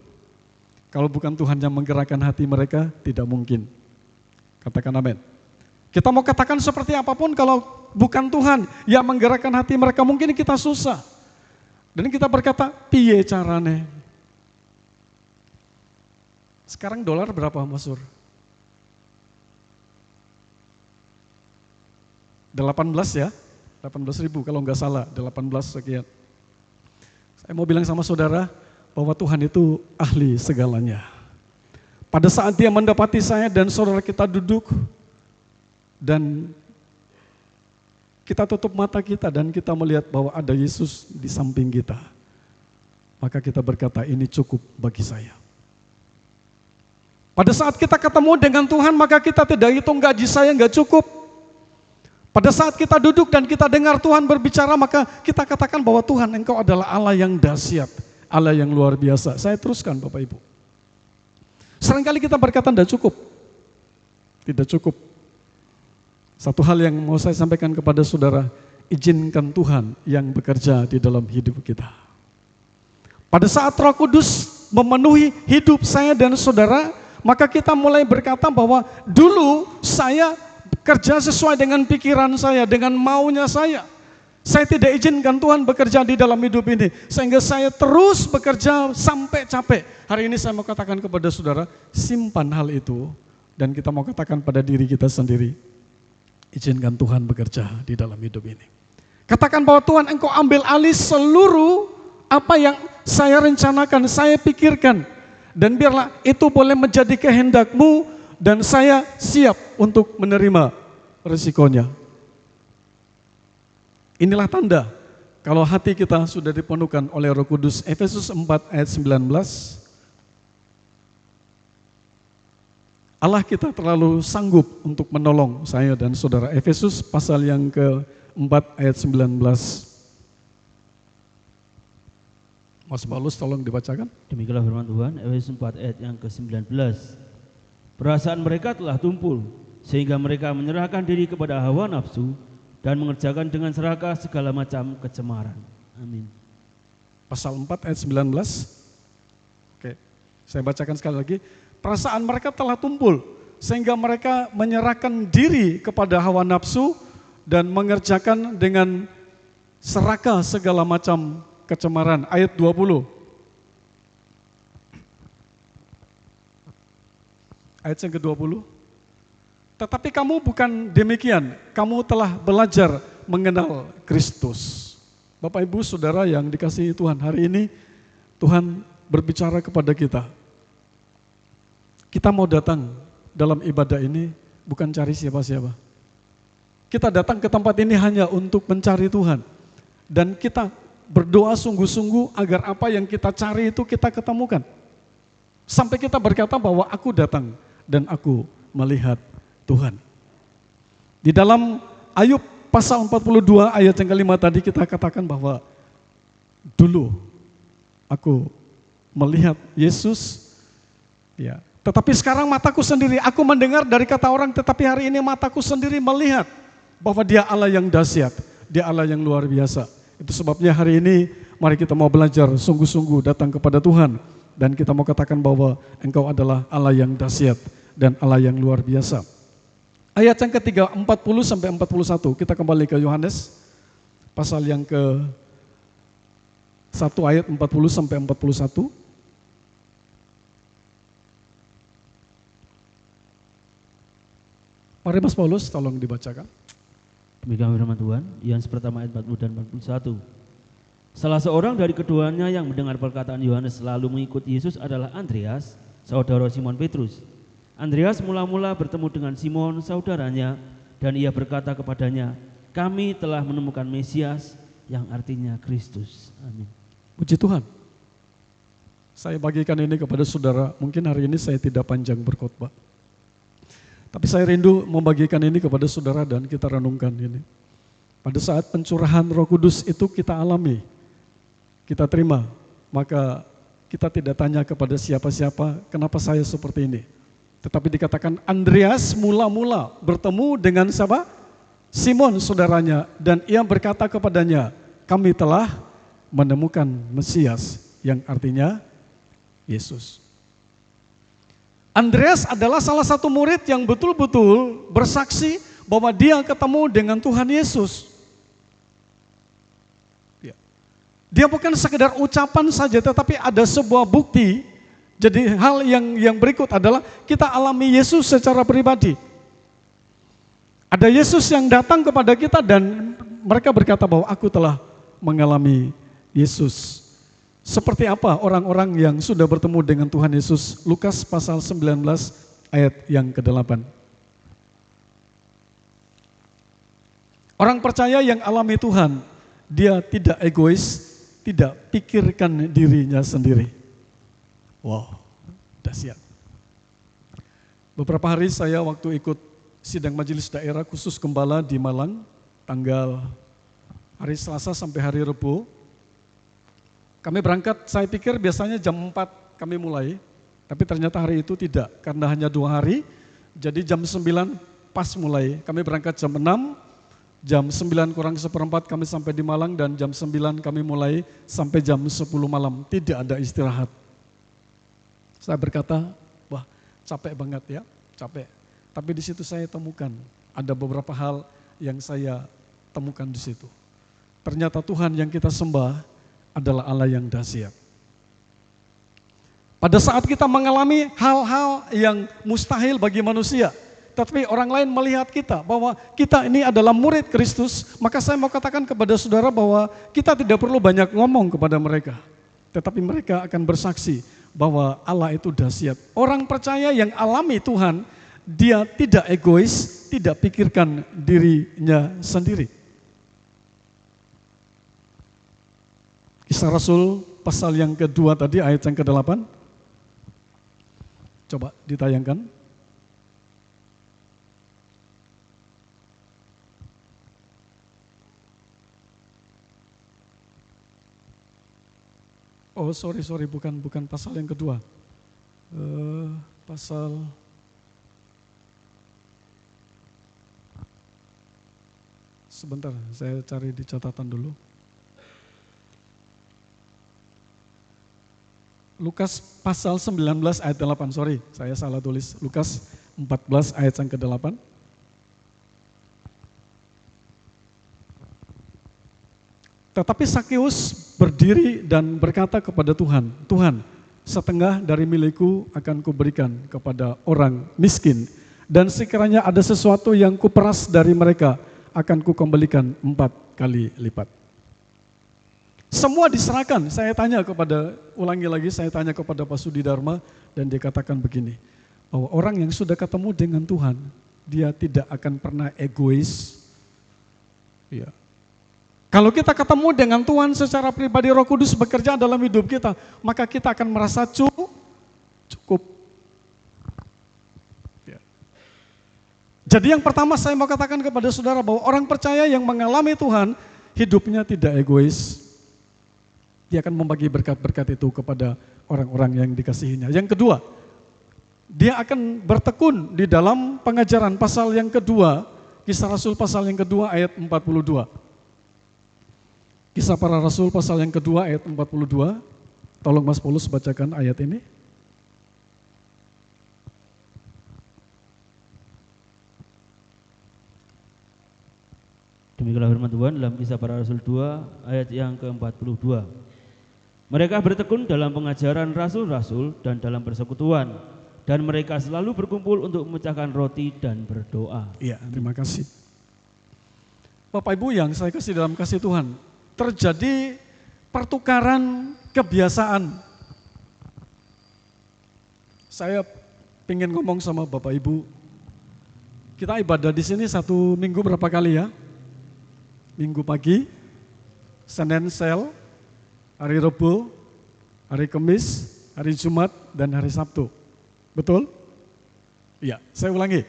kalau bukan Tuhan yang menggerakkan hati mereka, tidak mungkin. Katakan amin. Kita mau katakan seperti apapun kalau bukan Tuhan yang menggerakkan hati mereka, mungkin kita susah. Dan kita berkata, piye carane? Sekarang dolar berapa Mas Sur? 18 ya? 18.000 kalau nggak salah, 18 sekian. Saya mau bilang sama saudara bahwa Tuhan itu ahli segalanya. Pada saat dia mendapati saya dan saudara kita duduk dan kita tutup mata kita dan kita melihat bahwa ada Yesus di samping kita. maka kita berkata ini cukup bagi saya. Pada saat kita ketemu dengan Tuhan, maka kita tidak hitung gaji saya nggak cukup. Pada saat kita duduk dan kita dengar Tuhan berbicara, maka kita katakan bahwa Tuhan, Engkau adalah Allah yang dahsyat, Allah yang luar biasa. Saya teruskan Bapak Ibu. Seringkali kita berkata tidak cukup. Tidak cukup. Satu hal yang mau saya sampaikan kepada saudara, izinkan Tuhan yang bekerja di dalam hidup kita. Pada saat Roh Kudus memenuhi hidup saya dan saudara, maka kita mulai berkata bahwa dulu saya bekerja sesuai dengan pikiran saya, dengan maunya saya. Saya tidak izinkan Tuhan bekerja di dalam hidup ini, sehingga saya terus bekerja sampai capek. Hari ini saya mau katakan kepada saudara, simpan hal itu, dan kita mau katakan pada diri kita sendiri, izinkan Tuhan bekerja di dalam hidup ini. Katakan bahwa Tuhan, Engkau ambil alih seluruh apa yang saya rencanakan, saya pikirkan, dan biarlah itu boleh menjadi kehendak-Mu, dan saya siap untuk menerima risikonya. Inilah tanda kalau hati kita sudah dipenuhkan oleh Roh Kudus. Efesus 4 ayat 19. Allah kita terlalu sanggup untuk menolong saya dan saudara. Efesus pasal yang ke-4 ayat 19. Mas Paulus tolong dibacakan. Demikianlah firman Tuhan, Efesus 4 ayat yang ke-19. Perasaan mereka telah tumpul, sehingga mereka menyerahkan diri kepada hawa nafsu, dan mengerjakan dengan serakah segala macam kecemaran. Amin. Pasal 4 ayat 19. Oke, saya bacakan sekali lagi. Perasaan mereka telah tumpul, sehingga mereka menyerahkan diri kepada hawa nafsu, dan mengerjakan dengan serakah segala macam kecemaran. Ayat 20. Ayat yang ke-20. Tetapi kamu bukan demikian, kamu telah belajar mengenal Kristus. Bapak Ibu Saudara yang dikasihi Tuhan, hari ini Tuhan berbicara kepada kita. Kita mau datang dalam ibadah ini bukan cari siapa-siapa. Kita datang ke tempat ini hanya untuk mencari Tuhan. Dan kita berdoa sungguh-sungguh agar apa yang kita cari itu kita ketemukan. Sampai kita berkata bahwa aku datang dan aku melihat Tuhan. Di dalam Ayub pasal 42 ayat yang kelima tadi kita katakan bahwa dulu aku melihat Yesus, ya, tetapi sekarang mataku sendiri, aku mendengar dari kata orang, tetapi hari ini mataku sendiri melihat bahwa Dia Allah yang dahsyat, Dia Allah yang luar biasa. Itu sebabnya hari ini mari kita mau belajar sungguh-sungguh datang kepada Tuhan, dan kita mau katakan bahwa Engkau adalah Allah yang dahsyat dan Allah yang luar biasa. Ayat yang ketiga 40 sampai 41, kita kembali ke Yohanes pasal yang ke-1 ayat 40 sampai 41. Mari Mas Paulus tolong dibacakan. Demikian firman Tuhan, Yohanes pertama ayat 40 dan 41. Salah seorang dari keduanya yang mendengar perkataan Yohanes selalu mengikut Yesus adalah Andreas, saudara Simon Petrus. Andreas mula-mula bertemu dengan Simon saudaranya, dan ia berkata kepadanya, kami telah menemukan Mesias, yang artinya Kristus. Amin. Puji Tuhan. Saya bagikan ini kepada saudara, mungkin hari ini saya tidak panjang berkhotbah, tapi saya rindu membagikan ini kepada saudara dan kita renungkan ini. Pada saat pencurahan Roh Kudus itu kita alami, kita terima, maka kita tidak tanya kepada siapa-siapa, kenapa saya seperti ini. Tetapi dikatakan Andreas mula-mula bertemu dengan siapa? Simon saudaranya, dan ia berkata kepadanya, kami telah menemukan Mesias, yang artinya Yesus. Andreas adalah salah satu murid yang betul-betul bersaksi bahwa dia ketemu dengan Tuhan Yesus. Dia bukan sekedar ucapan saja, tetapi ada sebuah bukti. Jadi hal yang berikut adalah kita alami Yesus secara pribadi. Ada Yesus yang datang kepada kita dan mereka berkata bahwa aku telah mengalami Yesus. Seperti apa orang-orang yang sudah bertemu dengan Tuhan Yesus? Lukas pasal 19 ayat yang ke-8. Orang percaya yang alami Tuhan, dia tidak egois, tidak pikirkan dirinya sendiri. Wow, dahsyat. Beberapa hari saya waktu ikut sidang majelis daerah khusus gembala di Malang, tanggal hari Selasa sampai hari Rabu. Kami berangkat, saya pikir biasanya jam 4 kami mulai, tapi ternyata hari itu tidak, karena hanya 2 hari, jadi jam 9 pas mulai. Kami berangkat jam 6, jam 9 kurang seperempat kami sampai di Malang, dan jam 9 kami mulai sampai jam 10 malam, tidak ada istirahat. Saya berkata, wah capek banget ya, capek. Tapi di situ saya temukan, ada beberapa hal yang saya temukan di situ. Ternyata Tuhan yang kita sembah adalah Allah yang dahsyat. Pada saat kita mengalami hal-hal yang mustahil bagi manusia, tapi orang lain melihat kita bahwa kita ini adalah murid Kristus, maka saya mau katakan kepada saudara bahwa kita tidak perlu banyak ngomong kepada mereka, tetapi mereka akan bersaksi bahwa Allah itu dahsyat. Orang percaya yang alami Tuhan, dia tidak egois, tidak pikirkan dirinya sendiri. Kisah Rasul pasal yang kedua tadi, ayat yang ke-8. Coba ditayangkan. Oh sorry, bukan pasal yang kedua. Pasal sebentar, saya cari di catatan dulu. Lukas pasal 19 ayat 8, sorry, saya salah tulis. Lukas 14 ayat yang ke-8. Tetapi Sakeus berdiri dan berkata kepada Tuhan, Tuhan, setengah dari milikku akan kuberikan kepada orang miskin, dan sekiranya ada sesuatu yang kuperas dari mereka, akan kukembalikan 4 kali lipat. Semua diserahkan. Saya tanya saya tanya kepada Pak Sudi Dharma, dan dia katakan begini, bahwa orang yang sudah ketemu dengan Tuhan, dia tidak akan pernah egois. Ya. Kalau kita ketemu dengan Tuhan secara pribadi, Roh Kudus bekerja dalam hidup kita, maka kita akan merasa cukup. Ya. Jadi yang pertama saya mau katakan kepada saudara bahwa orang percaya yang mengalami Tuhan, hidupnya tidak egois. Dia akan membagi berkat-berkat itu kepada orang-orang yang dikasihinya. Yang kedua, dia akan bertekun di dalam pengajaran. Pasal yang kedua, Kisah Rasul pasal yang kedua ayat 42. Kisah para Rasul pasal yang kedua ayat 42. Tolong Mas Paulus bacakan ayat ini. Demikianlah firman Tuhan dalam Kisah para Rasul 2 ayat yang ke-42. Mereka bertekun dalam pengajaran rasul-rasul dan dalam persekutuan, dan mereka selalu berkumpul untuk memecahkan roti dan berdoa. Iya, terima kasih. Bapak Ibu yang saya kasih dalam kasih Tuhan, terjadi pertukaran kebiasaan. Saya ingin ngomong sama Bapak Ibu, kita ibadah di sini 1 minggu berapa kali ya? Minggu pagi, Senin sel, hari Rabu, hari Kamis, hari Jumat, dan hari Sabtu. Betul? Iya, saya ulangi.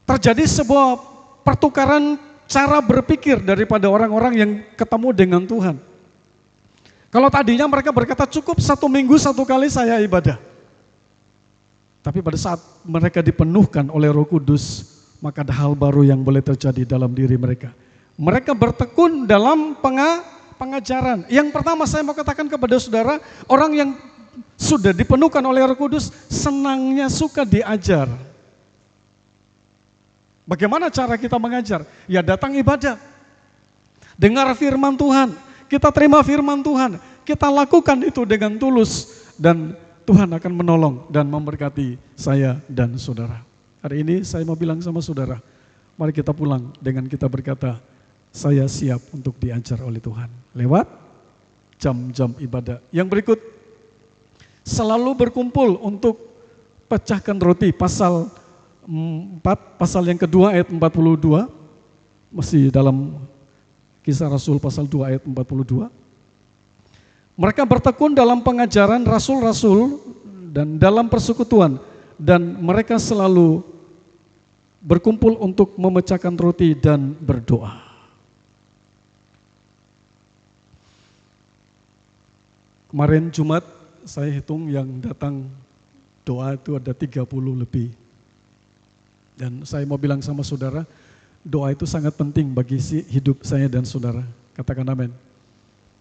Terjadi sebuah pertukaran cara berpikir daripada orang-orang yang ketemu dengan Tuhan. Kalau tadinya mereka berkata cukup 1 minggu 1 kali saya ibadah. Tapi pada saat mereka dipenuhkan oleh Roh Kudus, maka ada hal baru yang boleh terjadi dalam diri mereka. Mereka bertekun dalam pengajaran. Yang pertama saya mau katakan kepada saudara, orang yang sudah dipenuhkan oleh Roh Kudus senangnya suka diajar. Bagaimana cara kita mengajar? Ya datang ibadah, dengar firman Tuhan, kita terima firman Tuhan, kita lakukan itu dengan tulus, dan Tuhan akan menolong dan memberkati saya dan saudara. Hari ini saya mau bilang sama saudara, mari kita pulang dengan kita berkata, saya siap untuk diajar oleh Tuhan lewat jam-jam ibadah. Yang berikut, selalu berkumpul untuk pecahkan roti. Pasal 4, pasal yang kedua ayat 42, masih dalam Kisah Rasul pasal 2 ayat 42. Mereka bertekun dalam pengajaran rasul-rasul dan dalam persekutuan, dan mereka selalu berkumpul untuk memecahkan roti dan berdoa. Kemarin Jumat saya hitung yang datang doa itu ada 30 lebih. Dan saya mau bilang sama saudara, doa itu sangat penting bagi hidup saya dan saudara. Katakan amin.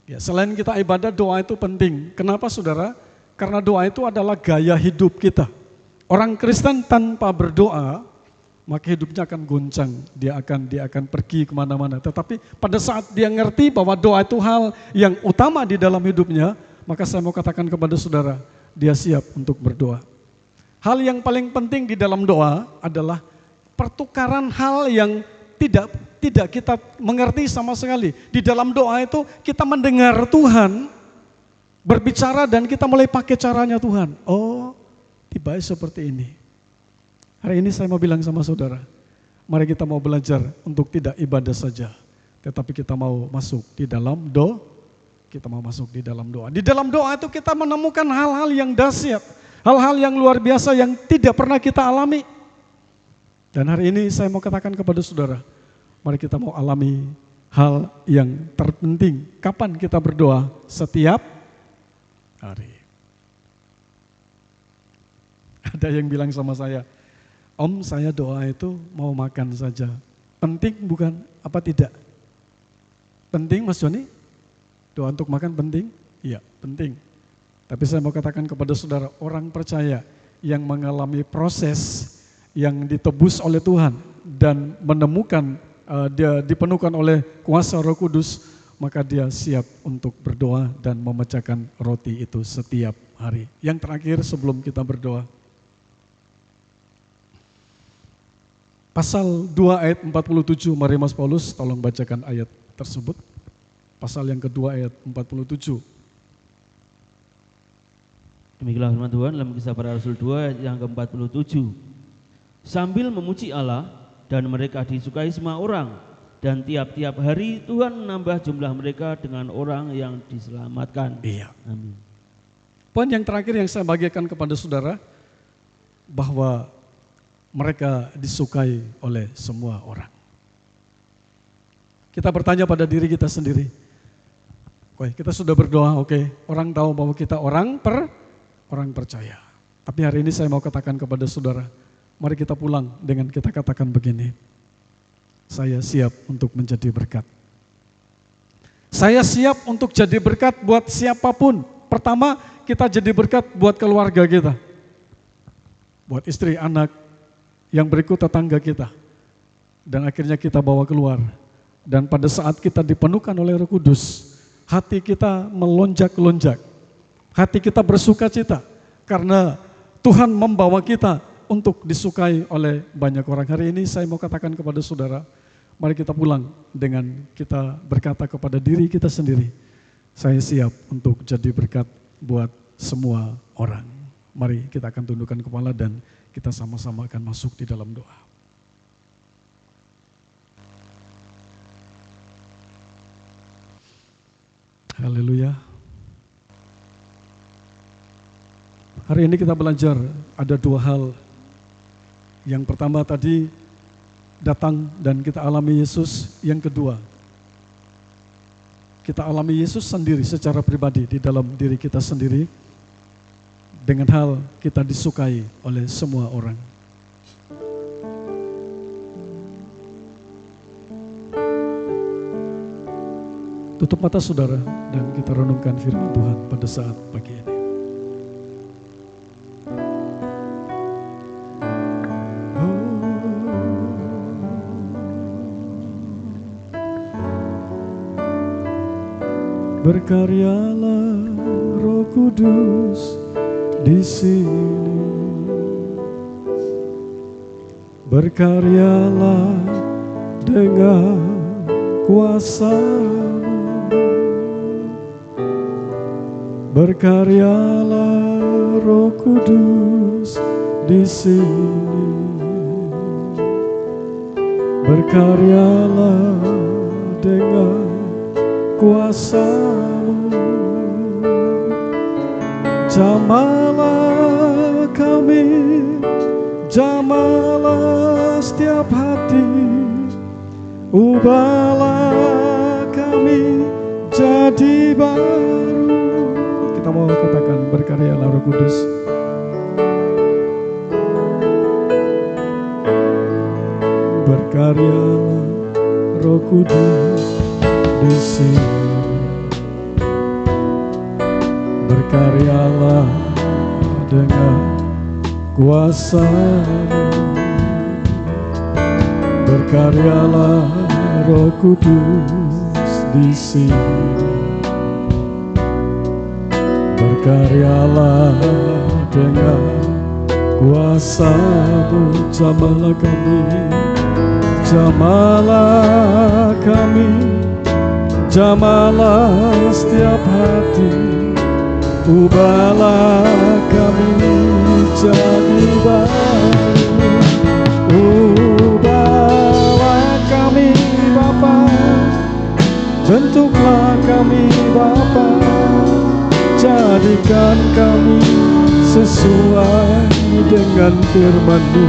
Ya, selain kita ibadah, doa itu penting. Kenapa saudara? Karena doa itu adalah gaya hidup kita. Orang Kristen tanpa berdoa, maka hidupnya akan goncang. Dia akan pergi kemana-mana. Tetapi pada saat dia ngerti bahwa doa itu hal yang utama di dalam hidupnya, maka saya mau katakan kepada saudara, dia siap untuk berdoa. Hal yang paling penting di dalam doa adalah pertukaran hal yang tidak kita mengerti sama sekali. Di dalam doa itu kita mendengar Tuhan berbicara dan kita mulai pakai caranya Tuhan. Oh, tiba seperti ini. Hari ini saya mau bilang sama saudara, mari kita mau belajar untuk tidak ibadah saja, tetapi kita mau masuk di dalam doa. Kita mau masuk di dalam doa. Di dalam doa itu kita menemukan hal-hal yang dahsyat, hal-hal yang luar biasa yang tidak pernah kita alami. Dan hari ini saya mau katakan kepada saudara, mari kita mau alami hal yang terpenting. Kapan kita berdoa? Setiap hari. Ada yang bilang sama saya, Om, saya doa itu mau makan saja. Penting bukan? Apa tidak? Penting Mas Joni? Doa untuk makan penting? Iya, penting. Tapi saya mau katakan kepada saudara, orang percaya yang mengalami proses yang ditebus oleh Tuhan dan menemukan, dia dipenuhkan oleh kuasa Roh Kudus, maka dia siap untuk berdoa dan memecahkan roti itu setiap hari. Yang terakhir sebelum kita berdoa, Pasal 2 ayat 47, mari Mas Paulus tolong bacakan ayat tersebut. Pasal yang kedua ayat 47. Demikianlah firman Tuhan dalam Kisah Para Rasul 2 ayat yang ke-47. Sambil memuji Allah dan mereka disukai semua orang, dan tiap-tiap hari Tuhan menambah jumlah mereka dengan orang yang diselamatkan. Iya. Amin. Poin yang terakhir yang saya bagikan kepada saudara, bahwa mereka disukai oleh semua orang. Kita bertanya pada diri kita sendiri, oke, kita sudah berdoa, oke, orang tahu bahwa kita orang percaya. Tapi hari ini saya mau katakan kepada saudara, mari kita pulang dengan kita katakan begini, saya siap untuk menjadi berkat. Saya siap untuk jadi berkat buat siapapun. Pertama, kita jadi berkat buat keluarga kita, buat istri, anak, yang berikut tetangga kita. Dan akhirnya kita bawa keluar. Dan pada saat kita dipenuhkan oleh Roh Kudus, hati kita melonjak-lonjak, hati kita bersuka cita, karena Tuhan membawa kita untuk disukai oleh banyak orang. Hari ini saya mau katakan kepada saudara, mari kita pulang dengan kita berkata kepada diri kita sendiri, saya siap untuk jadi berkat buat semua orang. Mari kita akan tundukkan kepala dan kita sama-sama akan masuk di dalam doa. Haleluya. Hari ini kita belajar ada dua hal. Yang pertama tadi datang dan kita alami Yesus. Yang kedua, kita alami Yesus sendiri secara pribadi di dalam diri kita sendiri. Dengan hal kita disukai oleh semua orang. Tutup mata saudara dan kita renungkan firman Tuhan pada saat pagi ini. Berkaryalah Roh Kudus di sini. Berkaryalah dengan kuasa-Mu. Berkaryalah Roh Kudus di sini. Berkaryalah dengan kuasa-Mu. Jamahlah kami, jamahlah setiap hati, ubahlah kami jadi baru. Kita mau katakan, berkaryalah Roh Kudus. Berkaryalah Roh Kudus di sini. Berkaryalah dengan kuasa-Mu. Berkaryalah Roh Kudus di sini. Berkaryalah dengan kuasa-Mu. Jamahlah kami, jamahlah kami, jamahlah setiap hati, ubahlah kami jadi baru. Ubahlah kami Bapa, bentuklah kami Bapa, jadikan kami sesuai dengan firman-Mu.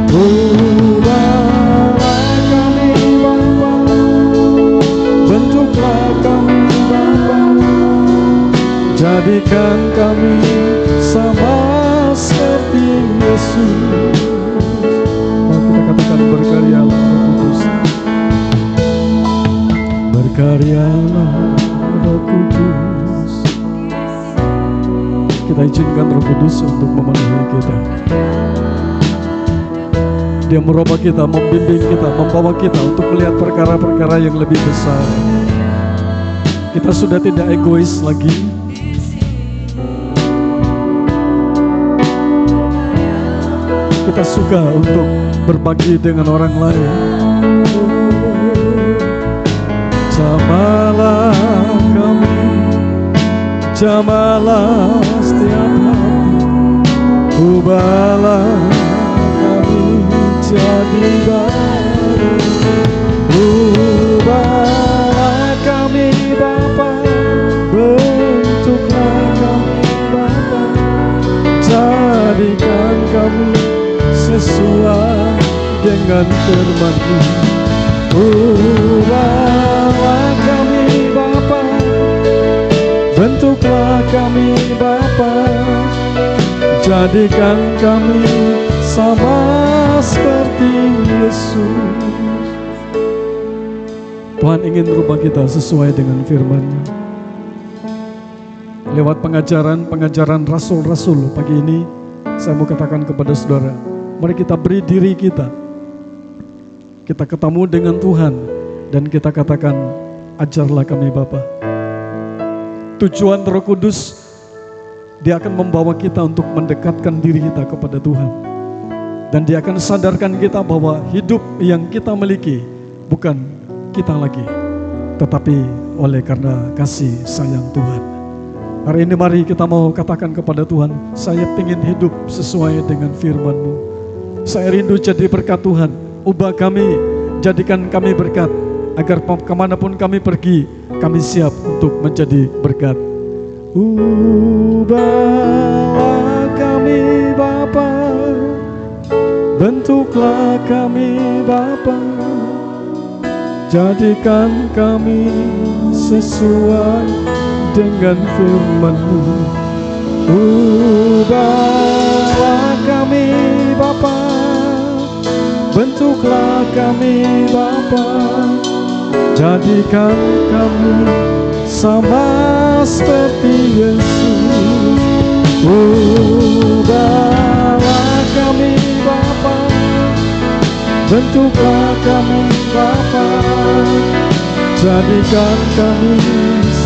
Ubahlah kami Bapa, bentuklah kami Bapa, jadikan kami sama seperti Yesus. Mari kita katakan, berkaryalah Roh Kudus. Berkaryalah Roh Kudus. Kita izinkan Roh Kudus untuk memenuhi kita. Dia merubah kita, membimbing kita, membawa kita untuk melihat perkara-perkara yang lebih besar. Kita sudah tidak egois lagi. Kita suka untuk berbagi dengan orang lain. Jamahlah kami, jamahlah setiap hati, ubahlah kami jadi baru. Ubahlah kami Bapa, bentuklah kami Bapa, jadikan kami sesuai dengan firman-Mu. Ubahlah kami Bapa, bentuklah kami Bapa, jadikan kami sama seperti Yesus. Tuhan ingin merubah kita sesuai dengan firman-Nya. Lewat pengajaran rasul-rasul pagi ini, saya mau katakan kepada saudara, mari kita beri diri kita. Kita ketemu dengan Tuhan dan kita katakan, ajarlah kami Bapa. Tujuan Roh Kudus, Dia akan membawa kita untuk mendekatkan diri kita kepada Tuhan. Dan Dia akan sadarkan kita bahwa hidup yang kita miliki bukan kita lagi, tetapi oleh karena kasih sayang Tuhan. Hari ini mari kita mau katakan kepada Tuhan, saya ingin hidup sesuai dengan firman-Mu. Saya rindu jadi berkat Tuhan. Ubah kami, jadikan kami berkat, agar kemanapun kami pergi, kami siap untuk menjadi berkat. Ubahlah kami Bapa, bentuklah kami Bapa, jadikan kami sesuai dengan firman-Mu. Ubahlah kami Bapa, bentuklah kami Bapa, jadikan kami sama seperti Yesus. Ubahlah kami Bapa, bentuklah kami Bapa, jadikan kami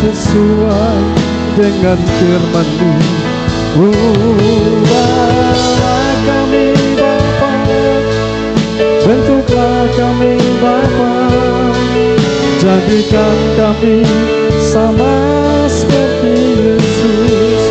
sesuai dengan firman-Mu. Ubahlah kami Bapa, bentuklah kami Bapa, jadikan kami sama seperti Yesus.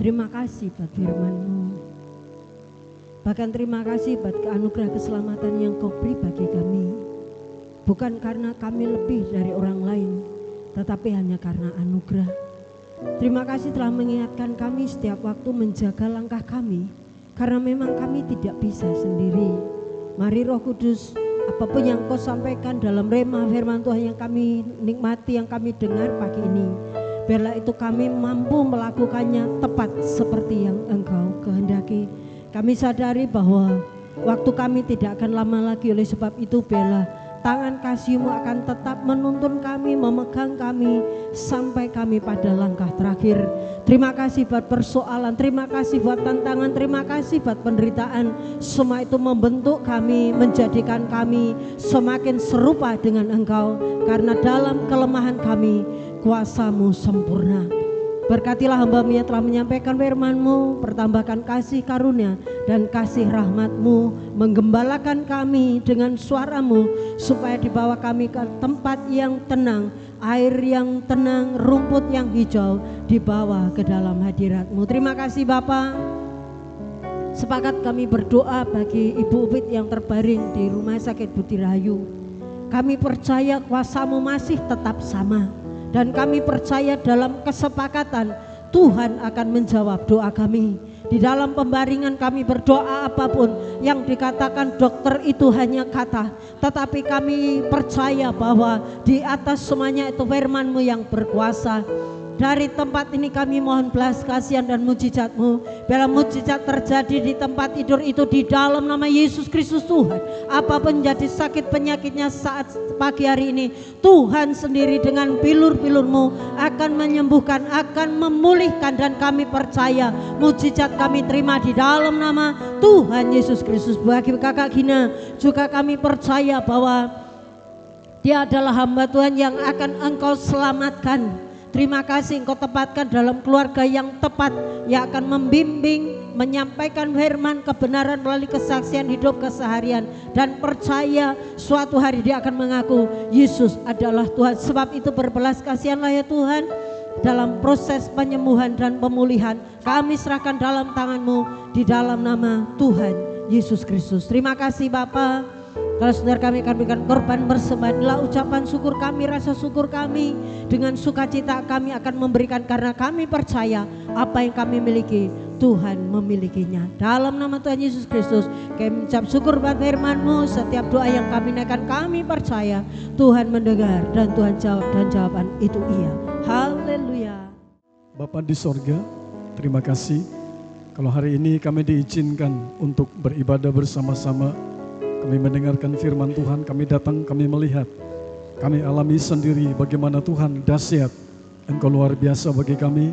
Terima kasih buat firman-Mu. Bahkan terima kasih buat anugerah keselamatan yang Kau beri bagi kami. Bukan karena kami lebih dari orang lain, tetapi hanya karena anugerah. Terima kasih telah mengingatkan kami setiap waktu menjaga langkah kami, karena memang kami tidak bisa sendiri. Mari Roh Kudus, apapun yang Kau sampaikan dalam rema firman Tuhan yang kami nikmati, yang kami dengar pagi ini, biarlah itu kami mampu melakukannya tepat seperti yang Engkau kehendaki. Kami sadari bahwa waktu kami tidak akan lama lagi, oleh sebab itu biarlah tangan kasih-Mu akan tetap menuntun kami, memegang kami sampai kami pada langkah terakhir. Terima kasih buat persoalan, terima kasih buat tantangan, terima kasih buat penderitaan. Semua itu membentuk kami, menjadikan kami semakin serupa dengan Engkau. Karena dalam kelemahan kami, kuasa-Mu sempurna. Berkatilah hamba-Mu yang telah menyampaikan firman-Mu, pertambahkan kasih karunia dan kasih rahmat-Mu, menggembalakan kami dengan suara-Mu, supaya dibawa kami ke tempat yang tenang, air yang tenang, rumput yang hijau, dibawa ke dalam hadirat-Mu. Terima kasih Bapa. Sepakat kami berdoa bagi Ibu Upit yang terbaring di Rumah Sakit Budi Rahayu. Kami percaya kuasa-Mu masih tetap sama. Dan kami percaya dalam kesepakatan Tuhan akan menjawab doa kami. Di dalam pembaringan kami berdoa apapun yang dikatakan dokter itu hanya kata, tetapi kami percaya bahwa di atas semuanya itu firman-Mu yang berkuasa. Dari tempat ini kami mohon belas kasihan dan mujizat-Mu. Biarlah mujizat terjadi di tempat tidur itu di dalam nama Yesus Kristus Tuhan. Apapun jadi sakit penyakitnya saat pagi hari ini, Tuhan sendiri dengan bilur-bilur-Mu akan menyembuhkan, akan memulihkan, dan kami percaya mujizat kami terima di dalam nama Tuhan Yesus Kristus. Bagi kakak Gina juga kami percaya bahwa dia adalah hamba Tuhan yang akan Engkau selamatkan. Terima kasih Engkau tempatkan dalam keluarga yang tepat, yang akan membimbing, menyampaikan firman kebenaran melalui kesaksian hidup keseharian, dan percaya suatu hari dia akan mengaku Yesus adalah Tuhan. Sebab itu berbelas kasihanlah ya Tuhan, dalam proses penyembuhan dan pemulihan kami serahkan dalam tangan-Mu di dalam nama Tuhan Yesus Kristus. Terima kasih Bapa. Kalau saudara kami akan berikan korban persembahan, inilah ucapan syukur kami, rasa syukur kami. Dengan sukacita kami akan memberikan, karena kami percaya apa yang kami miliki Tuhan memilikinya. Dalam nama Tuhan Yesus Kristus kami mengucap syukur buat firman-Mu. Setiap doa yang kami naikkan kami percaya Tuhan mendengar dan Tuhan jawab, dan jawaban itu iya. Haleluya. Bapa di sorga, terima kasih kalau hari ini kami diizinkan untuk beribadah bersama-sama. Kami mendengarkan firman Tuhan, kami datang, kami melihat, kami alami sendiri bagaimana Tuhan dahsyat, Engkau luar biasa bagi kami,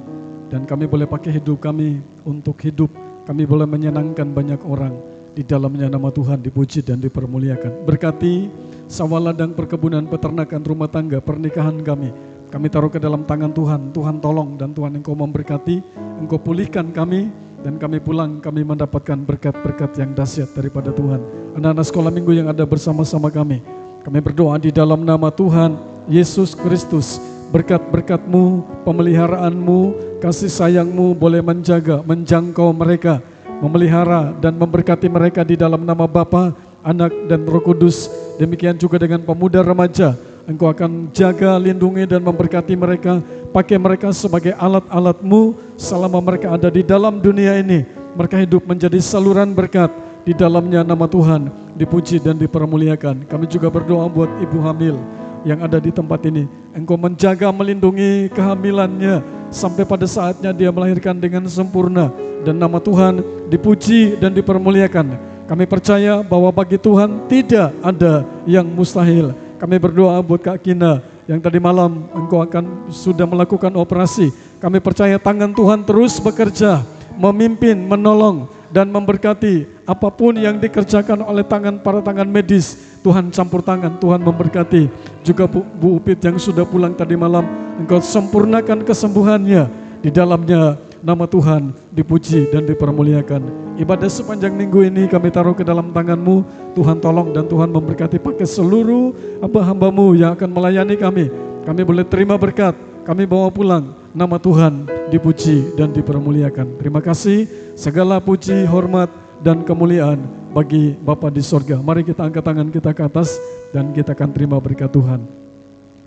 dan kami boleh pakai hidup kami untuk hidup, kami boleh menyenangkan banyak orang. Di dalamnya nama Tuhan dipuji dan dipermuliakan. Berkati sawah ladang, perkebunan, peternakan, rumah tangga, pernikahan kami taruh ke dalam tangan Tuhan. Tuhan tolong dan Tuhan Engkau memberkati, Engkau pulihkan kami, dan kami pulang, kami mendapatkan berkat-berkat yang dahsyat daripada Tuhan. Anak-anak sekolah minggu yang ada bersama-sama kami berdoa di dalam nama Tuhan Yesus Kristus. Berkat-berkat-Mu, pemeliharaan-Mu, kasih sayang-Mu boleh menjaga, menjangkau mereka, memelihara dan memberkati mereka di dalam nama Bapa, Anak dan Roh Kudus. Demikian juga dengan pemuda remaja, Engkau akan jaga, lindungi dan memberkati mereka. Pakai mereka sebagai alat-alat-Mu selama mereka ada di dalam dunia ini. Mereka hidup menjadi saluran berkat. Di dalamnya nama Tuhan dipuji dan dipermuliakan. Kami juga berdoa buat ibu hamil yang ada di tempat ini. Engkau menjaga, melindungi kehamilannya sampai pada saatnya dia melahirkan dengan sempurna. Dan nama Tuhan dipuji dan dipermuliakan. Kami percaya bahwa bagi Tuhan tidak ada yang mustahil. Kami berdoa buat Kak Kina yang tadi malam Engkau akan sudah melakukan operasi. Kami percaya tangan Tuhan terus bekerja, memimpin, menolong dan memberkati apapun yang dikerjakan oleh para tangan medis. Tuhan campur tangan, Tuhan memberkati. Juga Bu Upit yang sudah pulang tadi malam, Engkau sempurnakan kesembuhannya. Di dalamnya nama Tuhan dipuji dan dipermuliakan. Ibadah sepanjang minggu ini kami taruh ke dalam tangan-Mu. Tuhan tolong dan Tuhan memberkati pakai seluruh hamba-hamba-Mu yang akan melayani kami. Kami boleh terima berkat, kami bawa pulang nama Tuhan dipuji dan dipermuliakan. Terima kasih, segala puji, hormat, dan kemuliaan bagi Bapa di sorga. Mari kita angkat tangan kita ke atas dan kita akan terima berkat Tuhan.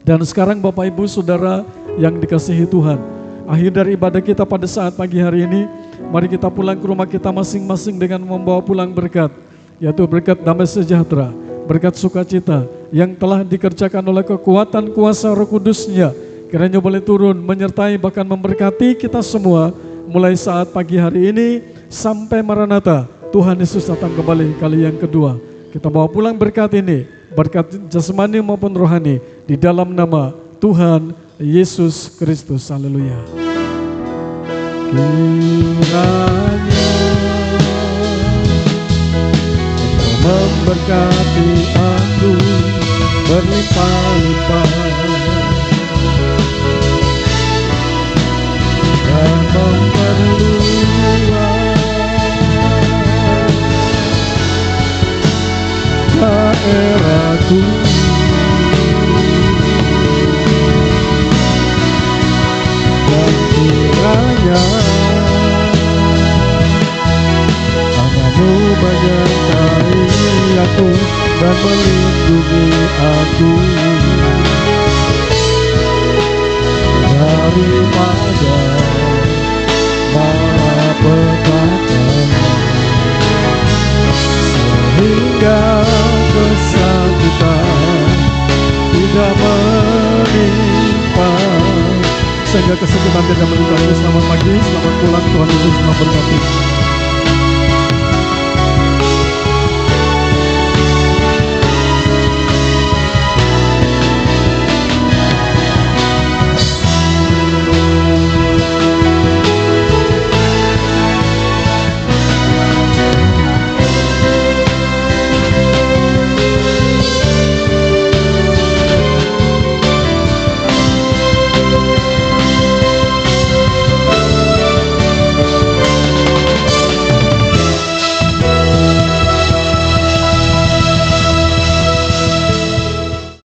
Dan sekarang Bapak Ibu Saudara yang dikasihi Tuhan, akhir dari ibadah kita pada saat pagi hari ini, mari kita pulang ke rumah kita masing-masing dengan membawa pulang berkat, yaitu berkat damai sejahtera, berkat sukacita yang telah dikerjakan oleh kekuatan kuasa Roh Kudus-Nya. Kiranya boleh turun, menyertai, bahkan memberkati kita semua mulai saat pagi hari ini sampai Maranatha, Tuhan Yesus datang kembali kali yang kedua. Kita bawa pulang berkat ini, berkat jasmani maupun rohani, di dalam nama Tuhan Yesus Kristus. Haleluya. Kiranya Engkau memberkati aku berlimpah-limpah dan memperluas daerahku. Dan kiranya tanganmu menyertai aku dan melindungi aku daripada malapetaka, sehingga kesakitan tidak menimpa, sehingga kesakitan tidak menimpa. Selamat pagi, selamat pulang, Tuhan Yesus memberkati.